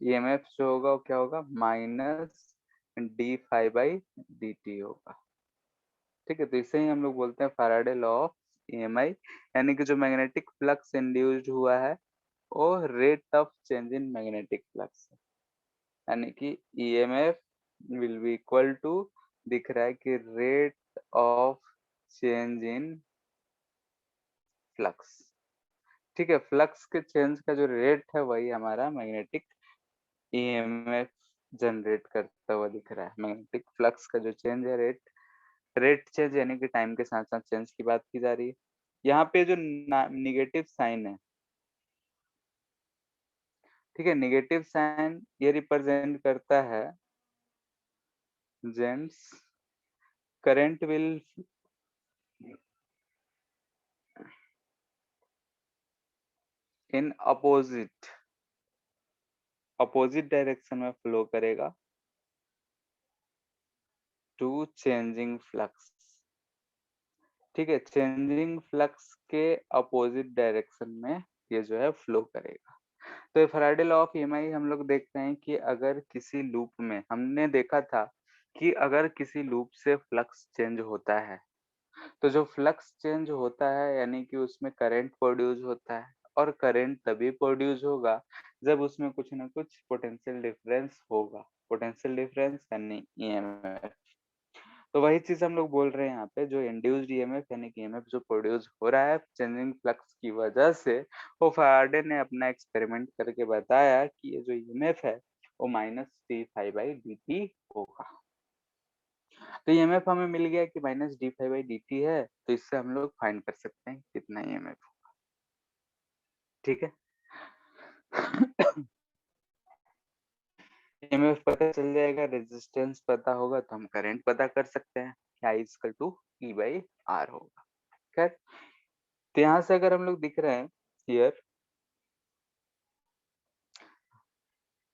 EMF जो होगा वो क्या होगा, minus d phi by D T होगा। ठीक है, तो इसे ही हम लोग बोलते हैं फैराडे लॉ ऑफ EMI, यानी कि जो मैग्नेटिक फ्लक्स इंड्यूस्ड हुआ है वो rate of change in magnetic flux, यानी कि EMF will be equal to, दिख रहा है कि rate of change in flux. ठीक है, फ्लक्स के चेंज का जो रेट है वही हमारा मैग्नेटिक ईएमएफ जनरेट करता हुआ दिख रहा है। मैग्नेटिक फ्लक्स का जो चेंज है रेट, रेट चेंज यानी कि टाइम के साथ साथ चेंज की बात की जा रही है। यहाँ पे जो निगेटिव साइन है, ठीक है, निगेटिव साइन ये रिप्रेजेंट करता है gents current will in opposite direction में फ्लो करेगा टू चेंजिंग फ्लक्स। ठीक है, चेंजिंग फ्लक्स के अपोजिट डायरेक्शन में ये जो है फ्लो करेगा। तो ये फैराडे लॉ ऑफ ईएमआई हम लोग देखते हैं कि अगर किसी लूप में, हमने देखा था कि अगर किसी लूप से फ्लक्स चेंज होता है, तो जो फ्लक्स चेंज होता है यानी कि उसमें करंट प्रोड्यूस होता है, और करंट तभी प्रोड्यूस होगा जब उसमें कुछ ना कुछ पोटेंशियल डिफरेंस होगा। पोटेंशियल डिफरेंस यानी ईएमएफ। तो वही चीज हम लोग बोल रहे हैं यहाँ पे, जो इंड्यूस्ड ईएमएफ यानी कि ईएमएफ जो प्रोड्यूस हो रहा है चेंजिंग फ्लक्स की वजह से, वो फैराडे ने अपना एक्सपेरिमेंट करके बताया कि ये जो ईएमएफ है वो minus d phi by D T होगा। तो ईएमएफ हमें मिल गया कि minus d phi by D t है, तो इससे हम लोग फाइंड कर सकते हैं कितना ईएमएफ। ठीक है, ईएमएफ पता चल जाएगा, रेजिस्टेंस पता होगा तो हम करंट पता कर सकते हैं, I equal to E by are होगा। खैर, तो यहाँ से अगर हम लोग दिख रहे हैं हियर,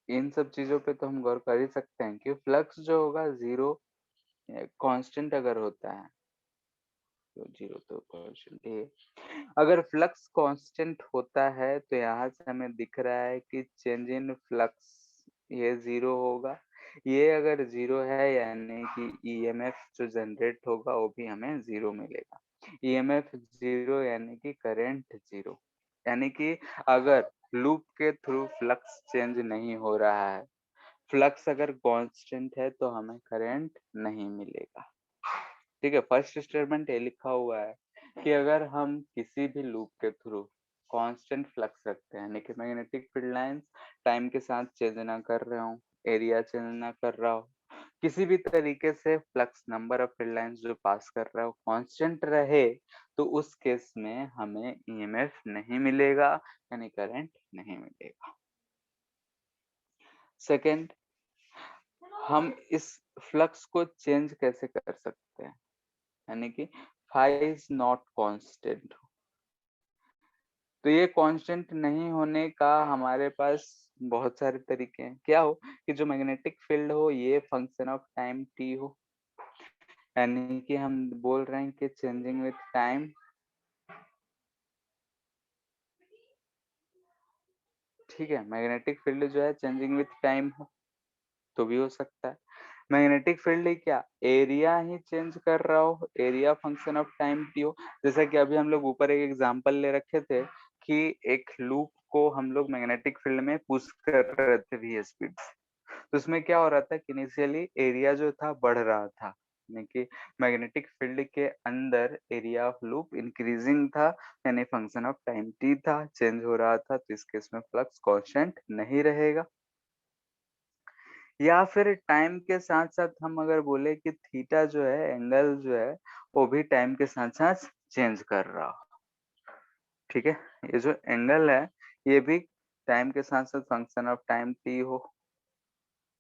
इन सब चीजों पे तो हम गौर कर ही सकते हैं कि फ्लक्स जो होगा जीरो कांस्टेंट अगर होता है, तो जीरो तो कांस्टेंट है, अगर फ्लक्स कांस्टेंट होता है तो यहाँ से हमें दिख रहा है कि चेंज इन फ्लक्स ये जीरो होगा। ये अगर जीरो है यानी कि ईएमएफ जो जनरेट होगा वो भी हमें जीरो मिलेगा। ईएमएफ जीरो यानी कि करंट जीरो, यानी कि अगर लूप के थ्रू फ्लक्स चेंज नहीं हो रहा है, फ्लक्स अगर कांस्टेंट है तो हमें करंट नहीं मिलेगा। ठीक है, फर्स्ट स्टेटमेंट ये लिखा हुआ है कि अगर हम किसी भी लूप के थ्रू कांस्टेंट फ्लक्स रखते हैं, यानी कि मैग्नेटिक फील्ड लाइंस टाइम के साथ चेंज ना कर रहे हो, एरिया चेंज ना कर रहा हो, किसी भी तरीके से flux number of field lines जो पास कर रहा है वो कांस्टेंट रहे तो उस केस में हमें ईएमएफ नहीं मिलेगा, यानी करंट नहीं मिलेगा। सेकेंड, हम इस फ्लक्स को चेंज कैसे कर सकते हैं, यानी कि फाई इज नॉट कांस्टेंट। तो ये कांस्टेंट नहीं होने का हमारे पास बहुत सारे तरीके हैं। क्या हो कि जो मैग्नेटिक फील्ड हो ये फंक्शन ऑफ टाइम टी हो, यानी कि हम बोल रहे हैं कि चेंजिंग विथ टाइम। ठीक है, मैग्नेटिक फील्ड जो है चेंजिंग विथ टाइम हो तो भी हो सकता है। मैग्नेटिक फील्ड क्या एरिया ही चेंज कर रहा हो, area function of time T हो। जैसा कि अभी हम लोग ऊपर एक एग्जांपल ले रखे थे कि एक लूप को हम लोग मैग्नेटिक फील्ड में पुश कर रहे थे वी स्पीड से, तो उसमें क्या हो रहा था कि इनिशियली एरिया जो था बढ़ रहा था, यानी कि मैग्नेटिक फील्ड के अंदर एरिया ऑफ लूप इंक्रीजिंग था, यानी फंक्शन ऑफ टाइम टी था, चेंज हो रहा था, तो इस केस में फ्लक्स कांस्टेंट नहीं रहेगा। या फिर टाइम के साथ साथ हम अगर बोले कि थीटा जो है एंगल जो है वो भी टाइम के साथ साथ चेंज कर रहा हो। ठीक है, ये जो एंगल है ये भी टाइम के साथ साथ फंक्शन ऑफ टाइम टी हो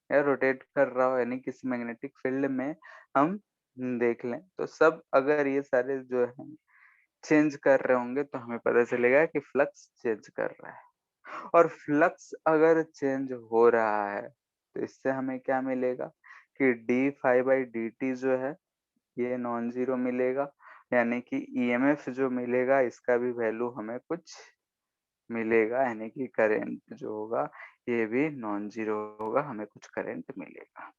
या रोटेट कर रहा हो, यानी किसी मैग्नेटिक फील्ड में हम देख लें तो सब अगर ये सारे जो है चेंज कर रहे होंगे तो हमें पता चलेगा कि फ्लक्स चेंज कर रहा है। और फ्लक्स अगर चेंज हो रहा है तो इससे हमें क्या मिलेगा कि d phi by D t जो है ये नॉन जीरो मिलेगा, यानी कि ईएमएफ जो मिलेगा इसका भी वैल्यू हमें कुछ मिलेगा, यानी कि करंट जो होगा ये भी नॉन जीरो होगा, हमें कुछ करंट मिलेगा।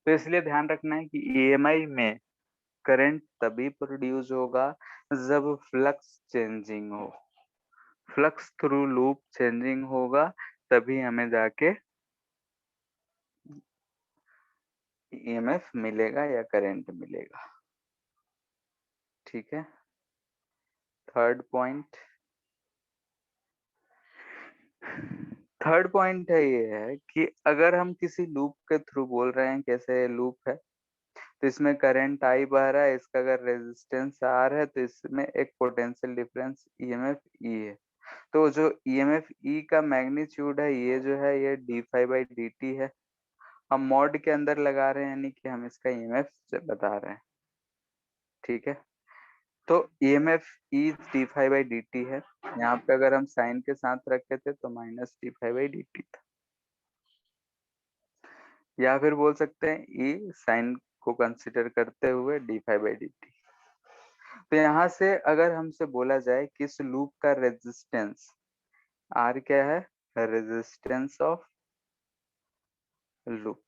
तो इसलिए ध्यान रखना है कि ईएमआई में करंट तभी प्रोड्यूस होगा जब फ्लक्स चेंजिंग हो, फ्लक्स थ्रू लूप चेंजिंग होगा तभी हमें जाके ईएमएफ मिलेगा या करंट मिलेगा। ठीक है, थर्ड पॉइंट, थर्ड पॉइंट है ये है कि अगर हम किसी लूप के थ्रू बोल रहे हैं, कैसे लूप है तो इसमें करंट आई बह रहा है, इसका अगर रेजिस्टेंस आर है तो इसमें एक पोटेंशियल डिफरेंस ईएमएफ ई है। तो जो ईएमएफ ई का मैग्नीट्यूड है ये जो है ये d phi by D t है, हम मॉड के अंदर लगा रहे हैं, यानी कि हम इसका ईएमएफ बता रहे हैं। ठीक है, तो EMF e d phi by D t है, यहाँ पे अगर हम साइन के साथ रखे थे तो minus d phi by D t था, या फिर बोल सकते हैं ई साइन को कंसिडर करते हुए d phi by D t. तो यहाँ से अगर हमसे बोला जाए कि इस लूप का रेजिस्टेंस आर क्या है, रेजिस्टेंस ऑफ लूप।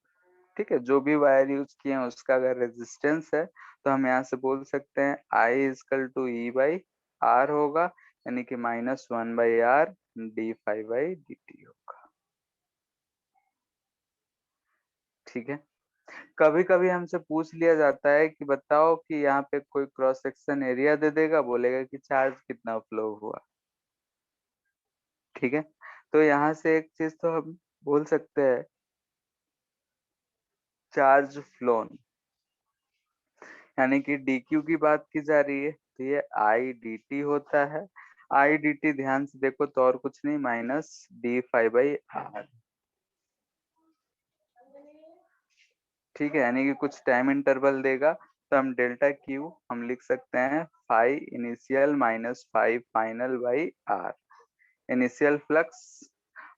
ठीक है, जो भी वायर यूज किए हैं उसका अगर रेजिस्टेंस है तो हम यहाँ से बोल सकते हैं I equal to E by are होगा, यानी कि minus one by R D phi by D T होगा। ठीक है, कभी कभी हमसे पूछ लिया जाता है कि बताओ कि यहाँ पे कोई क्रॉस सेक्शन एरिया दे देगा, बोलेगा कि चार्ज कितना फ्लो हुआ। ठीक है, तो यहाँ से एक चीज तो हम बोल सकते हैं चार्ज फ्लोन, यानी कि dq की बात की जा रही है तो ये आई डी टी होता है। आई डी टी ध्यान से देखो तो और कुछ नहीं minus d phi by r. ठीक है, यानी कि कुछ टाइम इंटरवल देगा तो हम डेल्टा क्यू हम लिख सकते हैं phi initial minus phi final by r, initial flux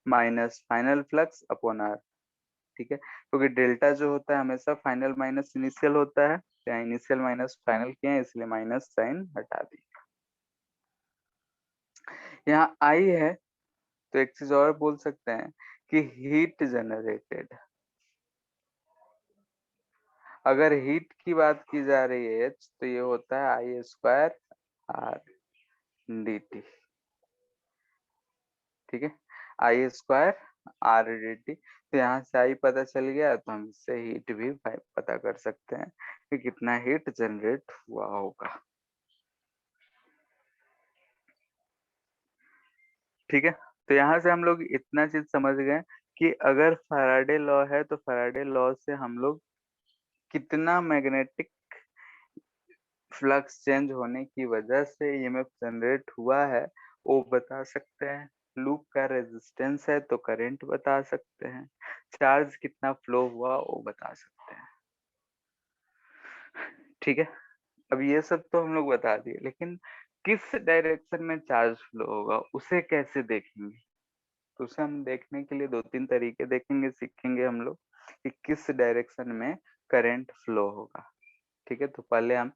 minus final flux upon r. ठीक है, क्योंकि डेल्टा जो होता है हमेशा फाइनल माइनस इनिशियल होता है, यहाँ इनिशियल माइनस फाइनल किया है इसलिए माइनस साइन हटा दी। यहाँ आई है तो एक चीज और बोल सकते हैं कि हीट जनरेटेड, अगर हीट की बात की जा रही है तो ये होता है आई स्क्वायर आर डी टी। ठीक है, आई स्क्वायर आर डी टी, तो यहाँ से आई पता चल गया तो हम इससे हीट भी पता कर सकते हैं कि कितना हीट जनरेट हुआ होगा। ठीक है, तो यहाँ से हम लोग इतना चीज समझ गए कि अगर फैराडे लॉ है तो फैराडे लॉ से हम लोग कितना मैग्नेटिक फ्लक्स चेंज होने की वजह से ईएमएफ जनरेट हुआ है वो बता सकते हैं। लूप का रेजिस्टेंस है तो करंट बता सकते हैं। चार्ज कितना फ्लो हुआ वो बता सकते हैं। ठीक है, अब ये सब तो हम लोग बता दिए, लेकिन किस डायरेक्शन में चार्ज फ्लो होगा उसे कैसे देखेंगे? तो उसे हम देखने के लिए 2-3 तरीके देखेंगे, सीखेंगे हम लोग कि किस डायरेक्शन में करंट फ्लो होगा। ठीक है, तो पहले हम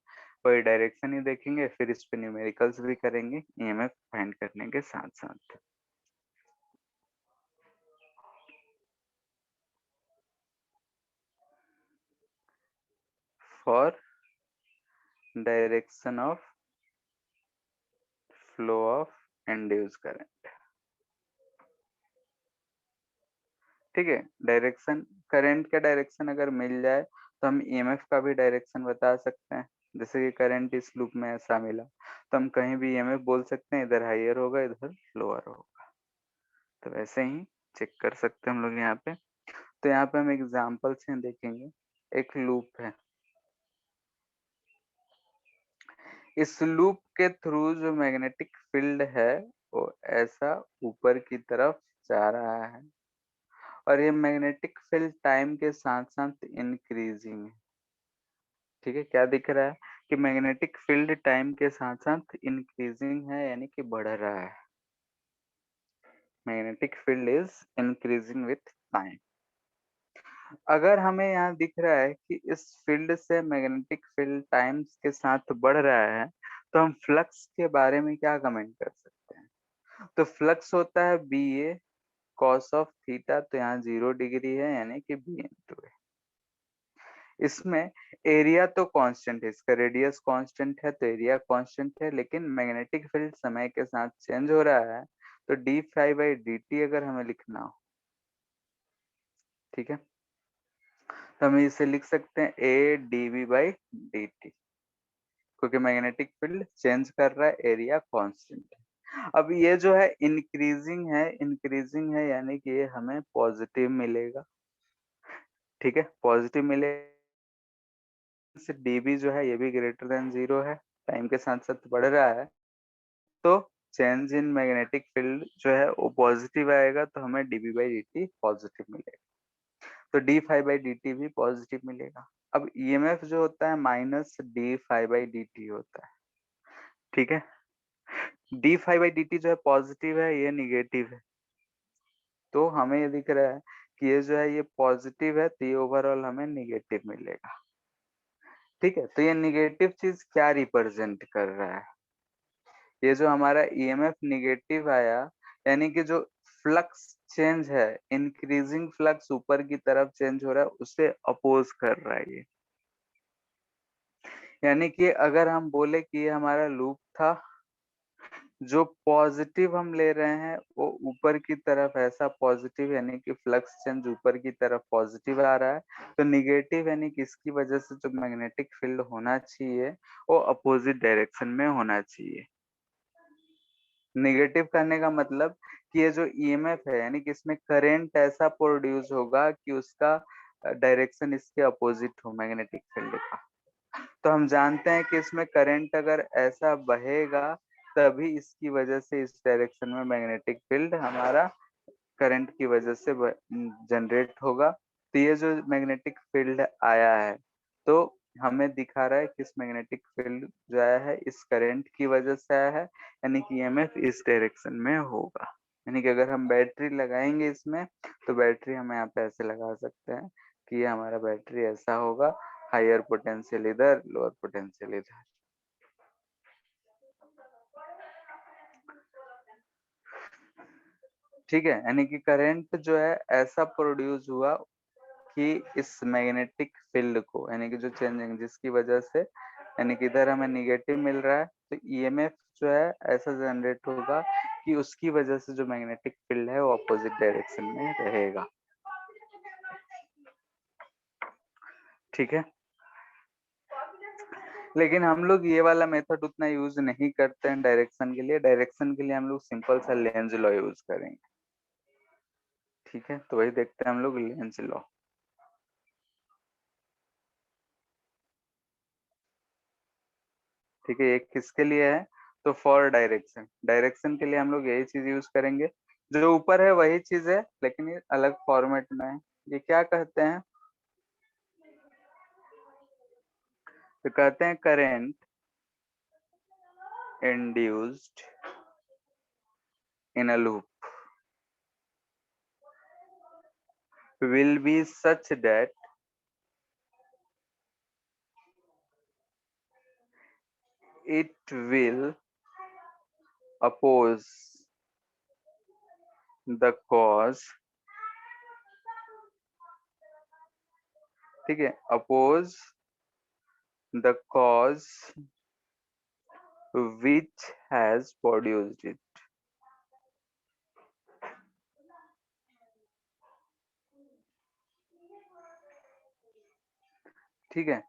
वही डायरेक्शन ही देखेंगे, फिर इस पे न्यूमेरिकल्स भी करेंगे ईएमएफ फाइंड करने के साथ साथ। For direction of flow of induce current. ठीक है, डायरेक्शन, करंट का डायरेक्शन अगर मिल जाए तो हम ईएमएफ का भी डायरेक्शन बता सकते हैं। जैसे कि करंट इस लूप में ऐसा मिला तो हम कहीं भी ईएमएफ बोल सकते हैं, इधर हाइयर होगा इधर लोअर होगा। तो वैसे ही चेक कर सकते हैं हम लोग यहाँ पे। तो यहाँ पे हम एग्जाम्पल से देखेंगे। एक लूप है, इस लूप के थ्रू जो मैग्नेटिक फील्ड है वो ऐसा ऊपर की तरफ जा रहा है और ये मैग्नेटिक फील्ड टाइम के साथ साथ इंक्रीजिंग है। ठीक है, क्या दिख रहा है कि मैग्नेटिक फील्ड टाइम के साथ साथ इंक्रीजिंग है, यानी कि बढ़ रहा है। Magnetic field is increasing with time. अगर हमें यहाँ दिख रहा है कि इस फील्ड से मैग्नेटिक फील्ड टाइम के साथ बढ़ रहा है, तो हम फ्लक्स के बारे में क्या कमेंट कर सकते हैं? तो फ्लक्स होता है b a cos of theta, तो यहाँ 0 डिग्री है यानी कि बी इंटू ए। इसमें एरिया तो कांस्टेंट है, इसका रेडियस कांस्टेंट है तो एरिया कांस्टेंट है, लेकिन मैग्नेटिक फील्ड समय के साथ चेंज हो रहा है। तो d phi by D t अगर हमें लिखना हो, ठीक है, तो हम इसे लिख सकते हैं a d v by D t, क्योंकि मैग्नेटिक फील्ड चेंज कर रहा है, एरिया कांस्टेंट है। अब ये जो है इंक्रीजिंग है यानी कि ये हमें पॉजिटिव मिलेगा। ठीक है, पॉजिटिव मिलेगा से dB जो है ये भी ग्रेटर देन 0 है, टाइम के साथ साथ बढ़ रहा है, तो चेंज इन मैग्नेटिक फील्ड जो है वो पॉजिटिव आएगा, तो हमें dB बाई dt पॉजिटिव मिलेगा। तो D phi by D T भी पॉजिटिव मिलेगा। अब ईएमएफ जो होता है minus d phi by D t होता है। ठीक है, D phi by D t जो है पॉजिटिव है, ये निगेटिव है, तो हमें ये दिख रहा है कि ये जो है ये पॉजिटिव है, तो ये ओवरऑल हमें निगेटिव मिलेगा। ठीक है, तो ये निगेटिव चीज क्या रिप्रेजेंट कर रहा है? ये जो हमारा ईएमएफ निगेटिव आया, यानी कि जो फ्लक्स चेंज है, इंक्रीजिंग फ्लक्स ऊपर की तरफ चेंज हो रहा है, उसे अपोज कर रहा है ये। यानी कि अगर हम बोले कि ये हमारा लूप था, जो पॉजिटिव हम ले रहे हैं वो ऊपर की तरफ ऐसा पॉजिटिव, यानी कि फ्लक्स चेंज ऊपर की तरफ पॉजिटिव आ रहा है, तो निगेटिव यानी कि इसकी वजह से जो मैग्नेटिक फील्ड होना चाहिए वो अपोजिट डायरेक्शन में होना चाहिए। नेगेटिव करने का मतलब कि ये जो ईएमएफ है, यानी कि इसमें करंट ऐसा प्रोड्यूस होगा कि उसका डायरेक्शन इसके अपोजिट हो मैग्नेटिक फील्ड का। तो हम जानते हैं कि इसमें करंट अगर ऐसा बहेगा तभी इसकी वजह से इस डायरेक्शन में मैग्नेटिक फील्ड हमारा करंट की वजह से जनरेट होगा। तो ये जो मैग्नेटिक फील्ड आया है, तो हमें दिखा रहा है कि इस मैग्नेटिक फील्ड जो आया है इस करंट की वजह से आया है, यानी कि ईएमएफ इस डायरेक्शन में होगा। यानी कि अगर हम बैटरी लगाएंगे इसमें, तो बैटरी हम यहाँ पे ऐसे लगा सकते हैं कि ये हमारा बैटरी ऐसा होगा, हायर पोटेंशियल इधर, लोअर पोटेंशियल इधर। ठीक है, यानी कि करंट जो है ऐसा प्रोड्यूस हुआ कि इस मैग्नेटिक फील्ड को, यानी कि जो चेंजिंग जिसकी वजह से, यानी कि इधर हमें निगेटिव मिल रहा है, तो ईएमएफ जो है ऐसा जनरेट होगा कि उसकी वजह से जो मैग्नेटिक फील्ड है वो अपोजिट डायरेक्शन में रहेगा। ठीक है, लेकिन हम लोग ये वाला मेथड उतना यूज नहीं करते हैं डायरेक्शन के लिए। डायरेक्शन के लिए हम लोग सिंपल सा लेंज लॉ यूज करेंगे। ठीक है, तो वही देखते हैं हम लोग लेंज लॉ। ठीक है, ये किसके लिए है? तो फॉर डायरेक्शन, डायरेक्शन के लिए हम लोग यही चीज यूज करेंगे। जो ऊपर है वही चीज है, लेकिन ये अलग फॉर्मेट में है। ये क्या कहते हैं? तो कहते हैं current induced in a loop will be such that it will oppose the cause, ठीक है, oppose the cause which has produced it। ठीक है,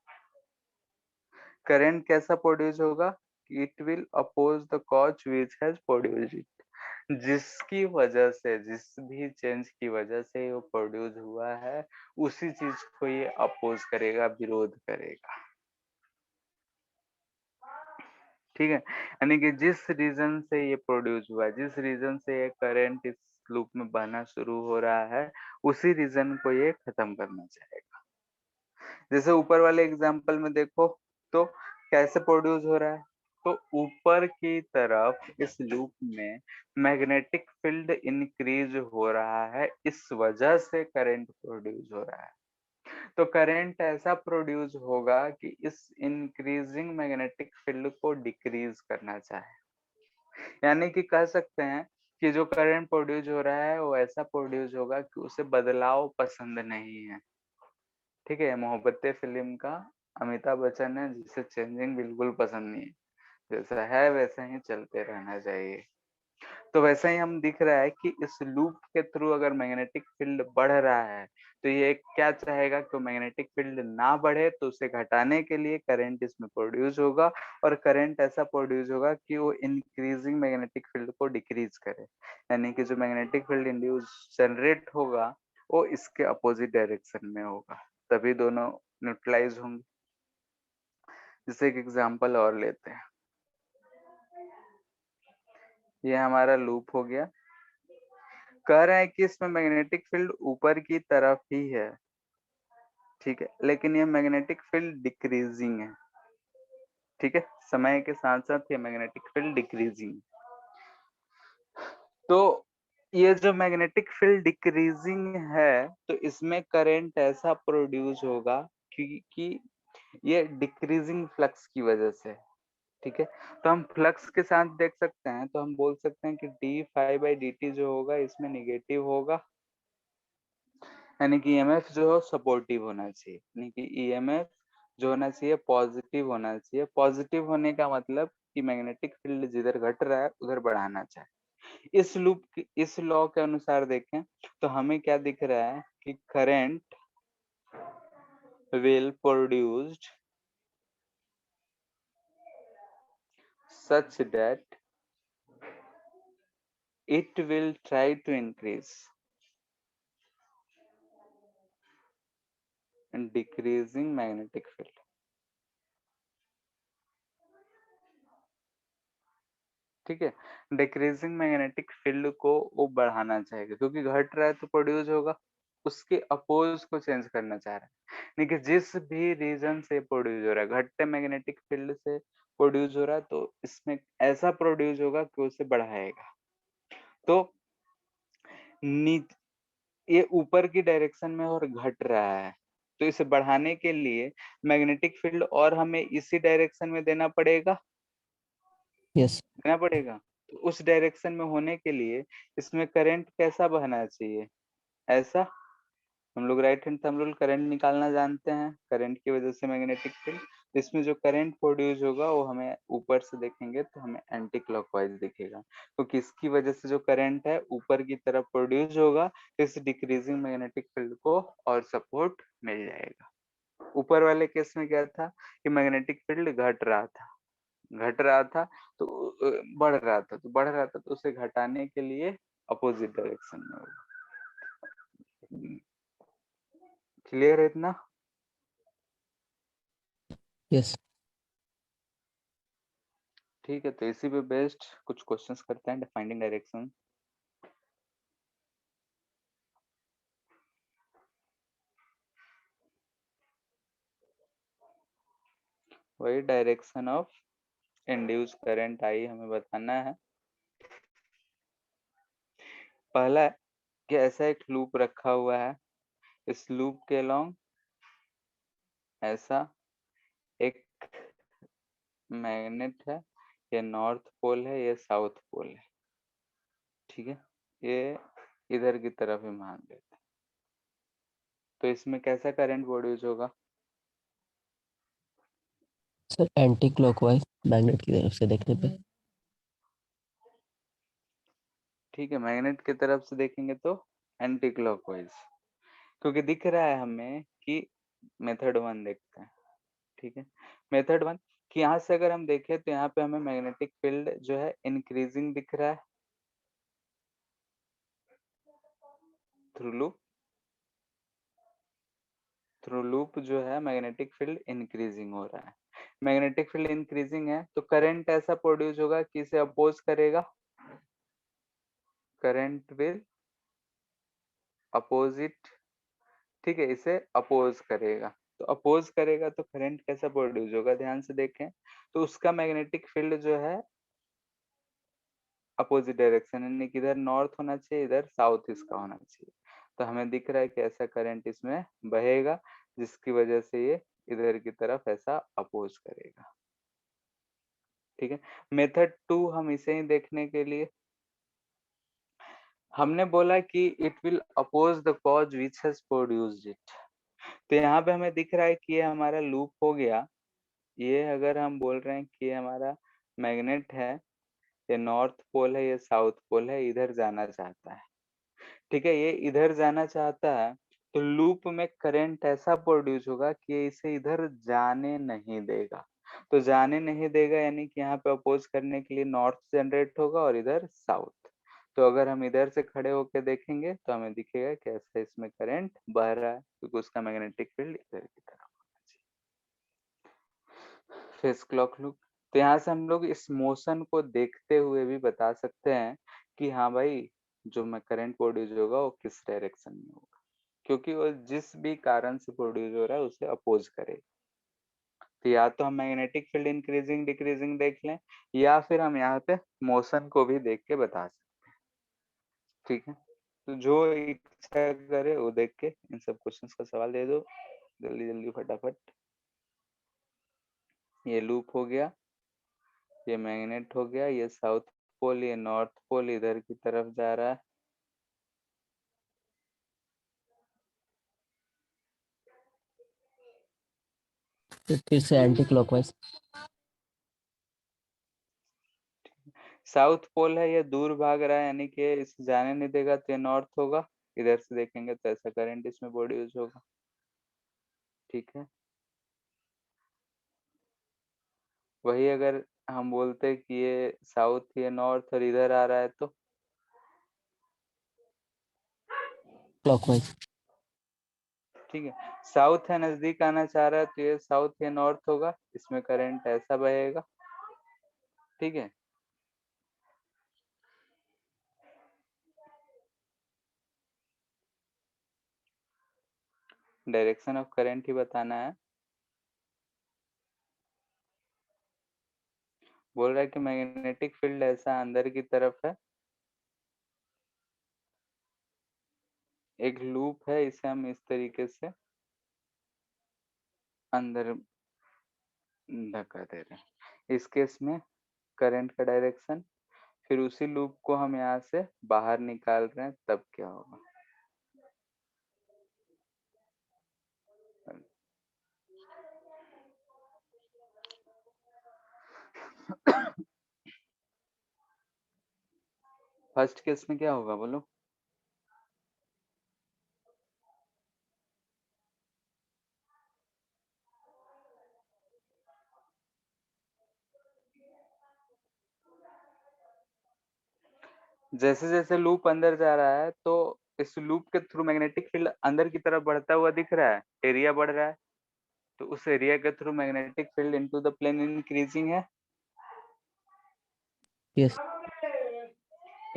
करंट कैसा प्रोड्यूस होगा? It will oppose the cause which has produced it, जिसकी वजह से, जिस भी चेंज की वजह से वो प्रोड्यूस हुआ है, उसी चीज को ये अपोज करेगा, विरोध करेगा। ठीक है, यानी कि जिस रीजन से ये प्रोड्यूस हुआ है, जिस रीजन से ये करंट इस लूप में बहना शुरू हो रहा है, उसी रीजन को ये खत्म करना चाहेगा। जैसे ऊपर वाले एग्जांपल में देखो तो कैसे प्रोड्यूस हो रहा है? तो ऊपर की तरफ इस लूप में मैग्नेटिक फील्ड इंक्रीज हो रहा है, इस वजह से करंट प्रोड्यूस हो रहा है। तो करंट ऐसा प्रोड्यूस होगा कि इस इंक्रीजिंग मैग्नेटिक फील्ड को डिक्रीज करना चाहे। यानी कि कह सकते हैं कि जो करंट प्रोड्यूस हो रहा है वो ऐसा प्रोड्यूस होगा कि उसे बदलाव पसंद नहीं है। ठीक है, मोहब्बतें फिल्म का अमिताभ बच्चन है, जिसे चेंजिंग बिल्कुल पसंद नहीं है, जैसा है वैसा ही चलते रहना चाहिए। तो वैसा ही हम दिख रहा है कि इस लूप के थ्रू अगर मैग्नेटिक फील्ड बढ़ रहा है, तो ये क्या चाहेगा कि मैग्नेटिक फील्ड ना बढ़े, तो उसे घटाने के लिए करंट इसमें प्रोड्यूस होगा, और करंट ऐसा प्रोड्यूस होगा कि वो इंक्रीजिंग मैग्नेटिक फील्ड को डिक्रीज करे। यानी कि जो मैग्नेटिक फील्ड इंड्यूस जनरेट होगा वो इसके अपोजिट डायरेक्शन में होगा, तभी दोनों न्यूट्रलाइज होंगे। जैसे एक एग्जांपल और लेते हैं, ये हमारा लूप हो गया। कह रहा है कि इसमें मैग्नेटिक फील्ड ऊपर की तरफ ही है, ठीक है, लेकिन ये मैग्नेटिक फील्ड डिक्रीजिंग है। ठीक है, समय के साथ साथ ये मैग्नेटिक फील्ड डिक्रीजिंग। तो ये जो मैग्नेटिक फील्ड डिक्रीजिंग है, तो इसमें करंट ऐसा प्रोड्यूस होगा क्योंकि ये डिक्रीजिंग फ्लक्स की वजह से। ठीक है, तो हम फ्लक्स के साथ देख सकते हैं, तो हम बोल सकते हैं कि d phi by D t जो होगा इसमें निगेटिव होगा, यानी कि ईएमएफ जो है सपोर्टिव होना चाहिए, यानी कि ईएमएफ जो होना चाहिए पॉजिटिव होना चाहिए। पॉजिटिव होने का मतलब कि मैग्नेटिक फील्ड जिधर घट रहा है उधर बढ़ाना चाहिए। इस लूप की, इस लॉ के अनुसार देखें तो हमें क्या दिख रहा है कि current will produced such that it will try to increase and decreasing magnetic field। ठीक है, डिक्रीजिंग मैग्नेटिक फील्ड को वो बढ़ाना चाहेगा, क्योंकि घट रहा है तो प्रोड्यूस होगा, उसके अपोज को चेंज करना चाह रहा है। देखिए, जिस भी रीजन से प्रोड्यूस हो रहा है, घटते मैग्नेटिक फील्ड से प्रोड्यूस हो रहा है, तो इसमें ऐसा प्रोड्यूस होगा कि उसे बढ़ाएगा। तो ये ऊपर की डायरेक्शन में और घट रहा है, तो इसे बढ़ाने के लिए मैग्नेटिक फील्ड और हमें इसी डायरेक्शन में देना पड़ेगा, Yes. देना पड़ेगा। तो उस डायरेक्शन में होने के लिए इसमें करंट कैसा बहना चाहिए? ऐसा। हम लोग right hand thumb rule current निकालना जानते हैं, करंट की वजह से मैग्नेटिक फील्ड। इसमें जो करंट प्रोड्यूस होगा वो हमें ऊपर से देखेंगे तो हमें एंटी क्लॉकवाइज दिखेगा, तो किसकी वजह से जो करंट है ऊपर की तरफ प्रोड्यूस होगा, तो इस डिक्रीजिंग मैग्नेटिक फील्ड को और सपोर्ट मिल जाएगा। ऊपर वाले केस में क्या था कि मैग्नेटिक फील्ड घट रहा था, तो बढ़ रहा था, तो बढ़ रहा था, तो उसे घटाने के लिए अपोजिट डायरेक्शन में होगा। क्लियर है इतना? Yes. ठीक है, तो इसी पे बेस्ड कुछ क्वेश्चंस करते हैं, फाइंडिंग डायरेक्शन। वही direction of induce current I हमें बताना है। पहला कि ऐसा एक लूप रखा हुआ है, इस लूप के अलोंग ऐसा एक मैग्नेट है, ये नॉर्थ पोल है, ये साउथ पोल है। ठीक है, ये इधर की तरफ ही मान लेते हैं। तो इसमें कैसा करंट प्रोड्यूस होगा? सर एंटी क्लॉकवाइज मैग्नेट की तरफ से देखने पे। ठीक है, मैग्नेट की तरफ से देखेंगे तो एंटी क्लॉकवाइज, क्योंकि दिख रहा है हमें कि मेथड 1 देखते हैं। ठीक है, मेथड 1 कि यहाँ से अगर हम देखें तो यहाँ पे हमें मैग्नेटिक फील्ड जो है इंक्रीजिंग दिख रहा है थ्रू लूप। थ्रू लूप जो है मैग्नेटिक फील्ड इंक्रीजिंग हो रहा है। मैग्नेटिक फील्ड इंक्रीजिंग है तो करंट ऐसा प्रोड्यूस होगा कि इसे अपोज करेगा, करंट विल अपोजिट। ठीक है, इसे अपोज करेगा, तो अपोज करेगा तो करंट कैसा प्रोड्यूस होगा, ध्यान से देखें तो उसका मैग्नेटिक फील्ड जो है अपोजिट डायरेक्शन, यानी कि इधर नॉर्थ होना चाहिए, इधर साउथ इसका होना चाहिए। तो हमें दिख रहा है कि ऐसा करंट इसमें बहेगा, जिसकी वजह से ये इधर की तरफ ऐसा अपोज करेगा। ठीक है, मेथड 2 हम इसे ही देखने के लिए हमने बोला कि it will oppose the cause which has produced it. तो यहाँ पे हमें दिख रहा है कि ये हमारा लूप हो गया। ये अगर हम बोल रहे हैं कि ये हमारा मैग्नेट है, ये नॉर्थ पोल है, ये साउथ पोल है, इधर जाना चाहता है। ठीक है, ये इधर जाना चाहता है, तो लूप में करंट ऐसा प्रोड्यूस होगा कि ये इसे इधर जाने नहीं देगा। तो जाने नहीं देगा यानी कि यहाँ पे अपोज करने के लिए नॉर्थ जनरेट होगा और इधर साउथ। तो अगर हम इधर से खड़े होकर देखेंगे तो हमें दिखेगा कि ऐसे इसमें करंट बह रहा है, क्योंकि उसका मैग्नेटिक फील्ड इधर की तरफ होना चाहिए। फेस क्लॉक लूप, तो यहाँ से हम लोग इस मोशन को देखते हुए भी बता सकते हैं कि हाँ भाई, जो मैं करंट प्रोड्यूस होगा वो किस डायरेक्शन में होगा, क्योंकि वो जिस भी कारण से प्रोड्यूस हो रहा है उसे अपोज करे। तो या तो हम मैग्नेटिक फील्ड इंक्रीजिंग डिक्रीजिंग देख लें, या फिर हम यहाँ पे मोशन को भी देख के बता सकते हैं। ठीक है, तो जो इच्छा करे वो देख के इन सब क्वेश्चंस का सवाल दे दो जल्दी जल्दी फटाफट। ये लूप हो गया, ये मैग्नेट हो गया, ये साउथ पोल, ये नॉर्थ पोल इधर की तरफ जा रहा है। फिर से एंटी क्लॉकवाइज। साउथ पोल है, ये दूर भाग रहा है, यानी कि इसे जाने नहीं देगा, तो ये नॉर्थ होगा। इधर से देखेंगे तो ऐसा करंट इसमें प्रोड्यूस होगा। ठीक है, वही अगर हम बोलते कि ये साउथ, ये नॉर्थ और इधर आ रहा है तो क्लॉकवाइज। ठीक है, साउथ है नजदीक आना चाह रहा है तो ये साउथ, ये नॉर्थ होगा, इसमें करंट ऐसा बहेगा। ठीक है, डायरेक्शन ऑफ करंट ही बताना है। बोल रहा है कि मैग्नेटिक फील्ड ऐसा अंदर की तरफ है, एक लूप है, इसे हम इस तरीके से अंदर धक्का दे रहे हैं। इस केस में करंट का डायरेक्शन, फिर उसी लूप को हम यहाँ से बाहर निकाल रहे हैं, तब क्या होगा? फर्स्ट केस में क्या होगा बोलो? जैसे जैसे लूप अंदर जा रहा है तो इस लूप के थ्रू मैग्नेटिक फील्ड अंदर की तरफ बढ़ता हुआ दिख रहा है, एरिया बढ़ रहा है, तो उस एरिया के through magnetic field into the plane increasing है। Yes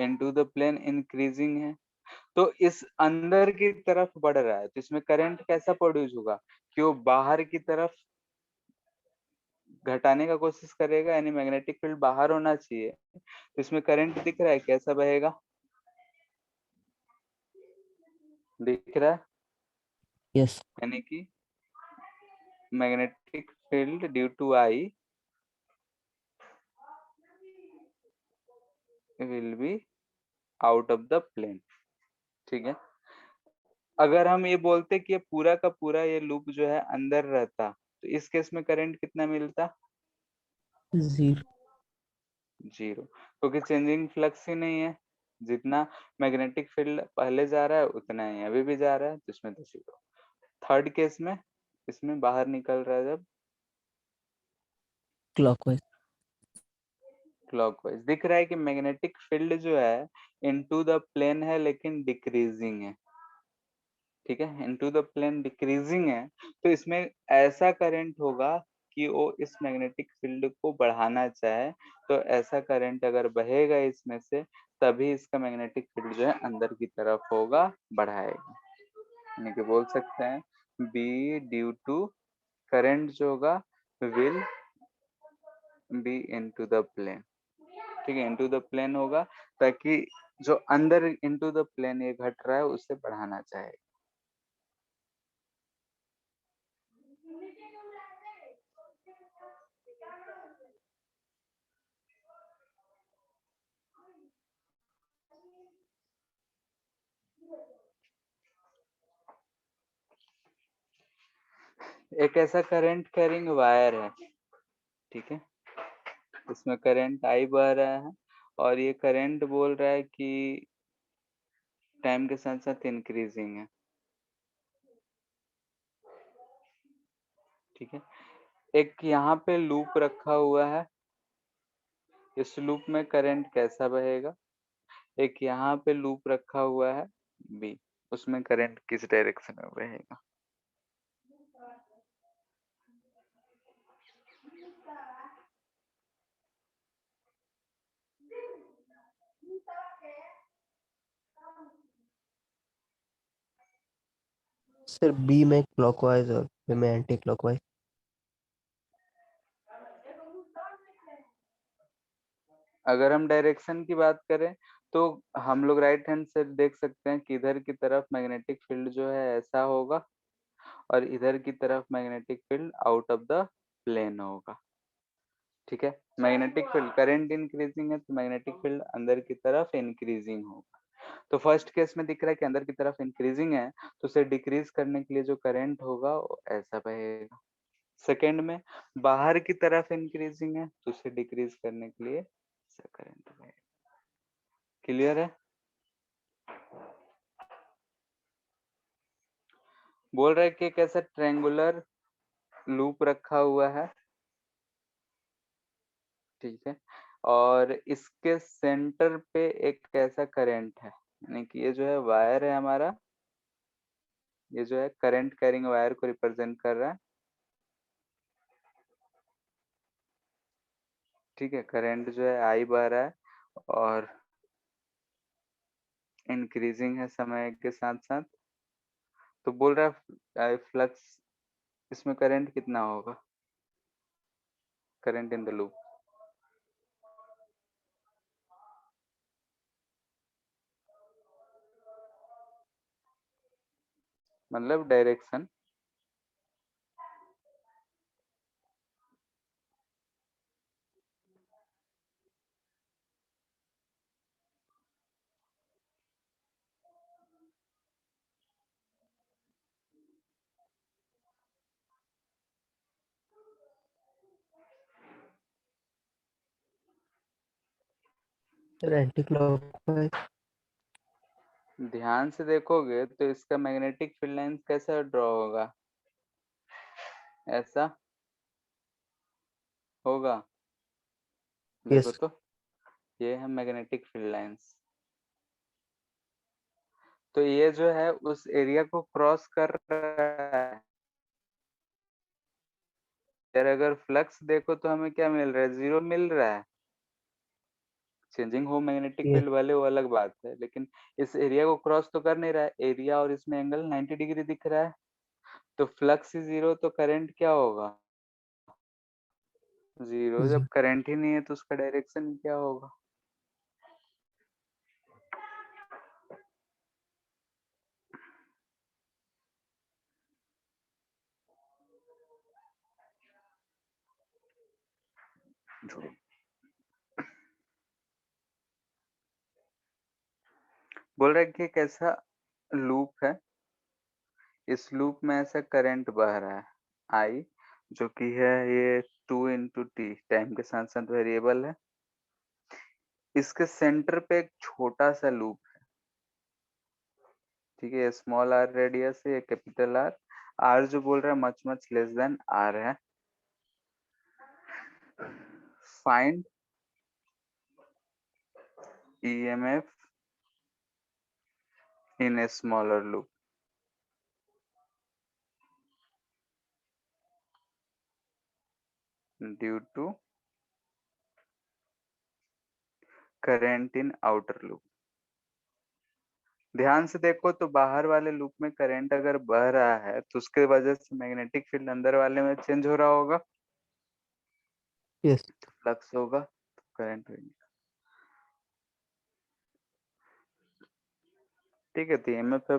into the plane increasing है, तो इस अंदर की तरफ बढ़ रहा है, तो इसमें करंट कैसा प्रोड्यूस होगा कि वो बाहर की तरफ घटाने का कोशिश करेगा, यानी मैग्नेटिक फील्ड बाहर होना चाहिए, तो इसमें करंट दिख रहा है कैसा बहेगा, दिख रहा है, यस यानी कि magnetic field due to i will be out of the plane. ठीक है, अगर हम ये बोलते कि ये पूरा का पूरा ये लूप जो है अंदर रहता, तो इस केस में करंट कितना मिलता, 0 जीरो, क्योंकि चेंजिंग फ्लक्स ही नहीं है, जितना मैग्नेटिक फील्ड पहले जा रहा है उतना ही अभी भी जा रहा है, तो इसमें तो जीरो। थर्ड केस में इसमें बाहर निकल रहा है जब क्लॉकवाइज क्लॉकवाइज, दिख रहा है कि मैग्नेटिक फील्ड जो है इनटू द प्लेन है लेकिन डिक्रीजिंग है। ठीक है, इनटू द प्लेन डिक्रीजिंग है, तो इसमें ऐसा करंट होगा कि वो इस मैग्नेटिक फील्ड को बढ़ाना चाहे, तो ऐसा करंट अगर बहेगा इसमें से, तभी इसका मैग्नेटिक फील्ड जो है अंदर की तरफ होगा, बढ़ाएगा। यानी कि बोल सकते हैं बी ड्यू टू करंट जो होगा will be into the plane. ठीक है, इनटू द प्लेन होगा, ताकि जो अंदर इनटू द प्लेन ये घट रहा है उसे बढ़ाना चाहे। एक ऐसा करंट कैरिंग वायर है, ठीक है, इसमें करंट आई बह रहा है, और ये करंट बोल रहा है कि टाइम के साथ साथ इंक्रीजिंग है। ठीक है, एक यहाँ पे लूप रखा हुआ है, इस लूप में करंट कैसा बहेगा, एक यहाँ पे लूप रखा हुआ है बी, उसमें करंट किस डायरेक्शन में बहेगा। सर बी में क्लॉकवाइज और बी में एंटी क्लॉकवाइज। अगर हम डायरेक्शन की बात करें, तो हम लोग राइट हैंड से देख सकते हैं कि इधर की तरफ मैग्नेटिक फील्ड जो है ऐसा होगा, और इधर की तरफ magnetic field out of the plane होगा। ठीक है, मैग्नेटिक फील्ड करंट इंक्रीजिंग है, तो मैग्नेटिक फील्ड अंदर की तरफ इंक्रीजिंग होगा। तो फर्स्ट केस में दिख रहा है कि अंदर की तरफ इंक्रीजिंग है, तो उसे डिक्रीज करने के लिए जो करंट होगा वो ऐसा बहेगा। सेकेंड में बाहर की तरफ इंक्रीजिंग है, तो उसे डिक्रीज करने के लिए ऐसा करंट बहेगा। क्लियर है, बोल रहा है कि एक ऐसा ट्रायंगुलर लूप रखा हुआ है, ठीक है, और इसके सेंटर पे एक ऐसा करंट है, यानी कि ये जो है वायर है हमारा, ये जो है करंट कैरिंग वायर को रिप्रेजेंट कर रहा है। ठीक है, करंट जो है आई बह रहा है और इंक्रीजिंग है समय के साथ साथ, तो बोल रहा है फ्लक्स, इसमें करंट कितना होगा, करंट इन द लूप, मतलब डायरेक्शन। Sir anti clockwise. ध्यान से देखोगे तो इसका मैग्नेटिक फील्ड लाइंस कैसा ड्रॉ होगा, ऐसा होगा, देखो यस तो, ये है मैग्नेटिक फील्ड लाइंस, तो ये जो है उस एरिया को क्रॉस कर रहा है। यार अगर फ्लक्स देखो तो हमें क्या मिल रहा है, जीरो मिल रहा है, चेंजिंग हो मैग्नेटिक Yes. फील्ड वाले वो अलग बात है, लेकिन इस एरिया को क्रॉस तो कर नहीं रहा है, एरिया और इसमें एंगल 90 डिग्री दिख रहा है, तो फ्लक्स ही जीरो तो करंट क्या होगा? जीरो। जब Zero. करंट ही नहीं है तो उसका डायरेक्शन क्या होगा? बोल रहा है कि एक ऐसा लूप है, इस लूप में ऐसा करंट बह रहा है आई, जो कि है ये 2 × t टाइम के साथ साथ वेरिएबल है। इसके सेंटर पे एक छोटा सा लूप है, ठीक है, स्मॉल आर रेडियस है, कैपिटल आर। आर जो बोल रहा है much much less than R है। Find EMF in a smaller loop due to current in outer loop. ध्यान से देखो तो बाहर वाले लूप में करंट अगर बह रहा है तो उसके वजह से मैग्नेटिक फील्ड अंदर वाले में चेंज हो रहा होगा, Yes. फ्लक्स होगा तो करंट होगा। ठीक है, तो ईएमएफ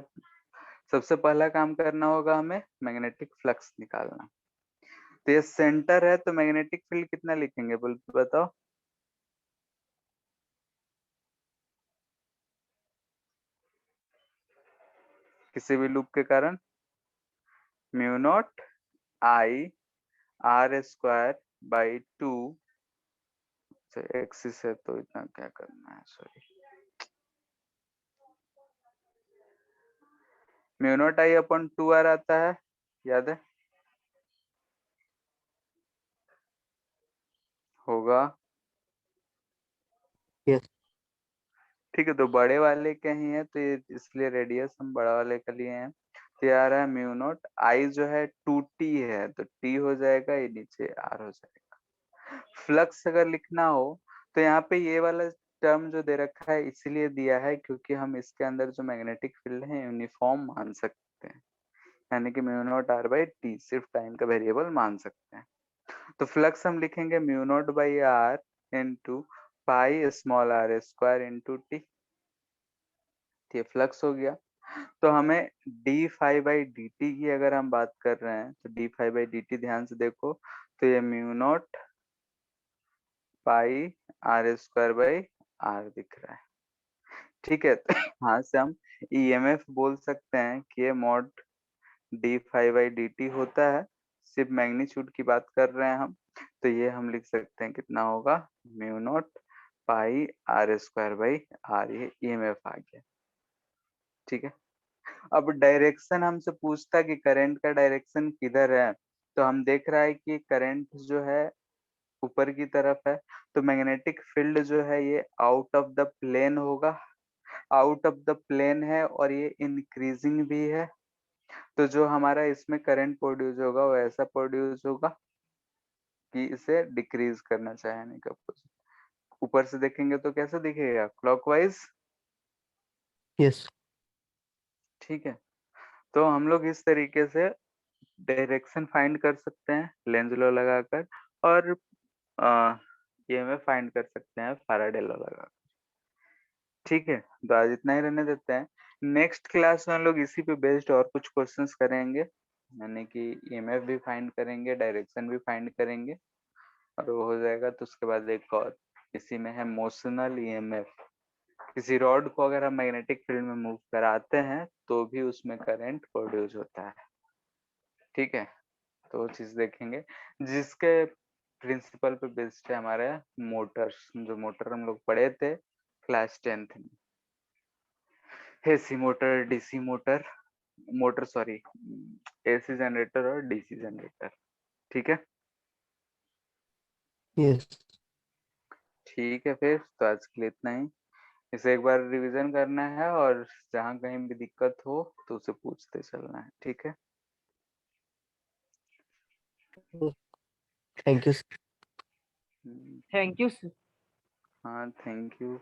सबसे पहला काम करना होगा हमें मैग्नेटिक फ्लक्स निकालना। तो ये सेंटर है तो मैग्नेटिक फील्ड कितना लिखेंगे बोल बताओ? किसी भी लूप के कारण mu not I R square by 2। Axis है तो इतना क्या करना है, sorry. Mu not I upon 2r आता है, याद है? होगा। Yes. ठीक है, तो बड़े वाले के ही है तो ये इसलिए रेडियस हम बड़ा वाले का लिए हैं। तो ये आ रहा है म्यू नॉट आई जो है 2t है तो t हो जाएगा, ये नीचे r हो जाएगा। फ्लक्स अगर लिखना हो तो यहाँ पे ये वाला टर्म जो दे रखा है इसीलिए दिया है क्योंकि हम इसके अंदर जो मैग्नेटिक फील्ड है यूनिफॉर्म मान सकते हैं, यानी कि mu naught r by t सिर्फ टाइम का वेरिएबल मान सकते हैं। तो फ्लक्स हम लिखेंगे mu naught by r into pi small r square into t. ये फ्लक्स हो गया। तो हमें d phi by D t की अगर हम बात कर रहे हैं तो d phi by D t ध्यान से देखो तो ये mu naught pi r square by r दिख रहा है। ठीक है, तो यहाँ से हम ईएमएफ बोल सकते हैं कि ये mod d phi by D t होता है। सिर्फ मैग्नीट्यूड की बात कर रहे हैं हम, तो ये हम लिख सकते हैं कितना होगा, mu naught pi r square by r. ये ईएमएफ आ गया। ठीक है, अब डायरेक्शन हमसे पूछता कि करंट का डायरेक्शन किधर है, तो हम देख रहा है कि करंट जो है ऊपर की तरफ है, तो मैग्नेटिक फील्ड जो है ये आउट ऑफ द प्लेन होगा। आउट ऑफ द प्लेन है और ये इंक्रीजिंग भी है, तो जो हमारा इसमें करंट प्रोड्यूस होगा वो ऐसा प्रोड्यूस होगा कि इसे डिक्रीज करना चाहे का। ऊपर से देखेंगे तो कैसा दिखेगा, क्लॉकवाइज। Yes. ठीक है, तो हम लोग इस तरीके से डायरेक्शन फाइंड कर सकते हैं लेंज लॉ लगाकर, और ईएमएफ फाइंड कर सकते हैं फैराडे लॉ लगाकर। ठीक है, तो आज इतना ही रहने देते हैं। नेक्स्ट क्लास में हम लोग इसी पे बेस्ड और कुछ क्वेश्चंस करेंगे, यानी कि ईएमएफ भी फाइंड करेंगे, डायरेक्शन भी फाइंड करेंगे, और वो हो जाएगा तो उसके बाद एक और इसी में है मोशनल ईएमएफ। किसी रॉड को अगर हम मैग्नेटिक फील्ड में मूव कराते हैं तो भी उसमें करंट प्रोड्यूस होता है। ठीक है, तो वो चीज देखेंगे जिसके प्रिंसिपल पे बेस्ड है हमारे मोटर्स, जो मोटर हम लोग पढ़े थे क्लास 10th में, AC motor, DC motor, motor sorry, AC generator और डीसी जनरेटर। ठीक है, Yes. ठीक है, फिर तो आज के लिए इतना ही। इसे एक बार रिवीजन करना है और जहाँ कहीं भी दिक्कत हो तो उसे पूछते चलना है। ठीक है, Thank you. Hmm, thank you. हाँ, थैंक यू।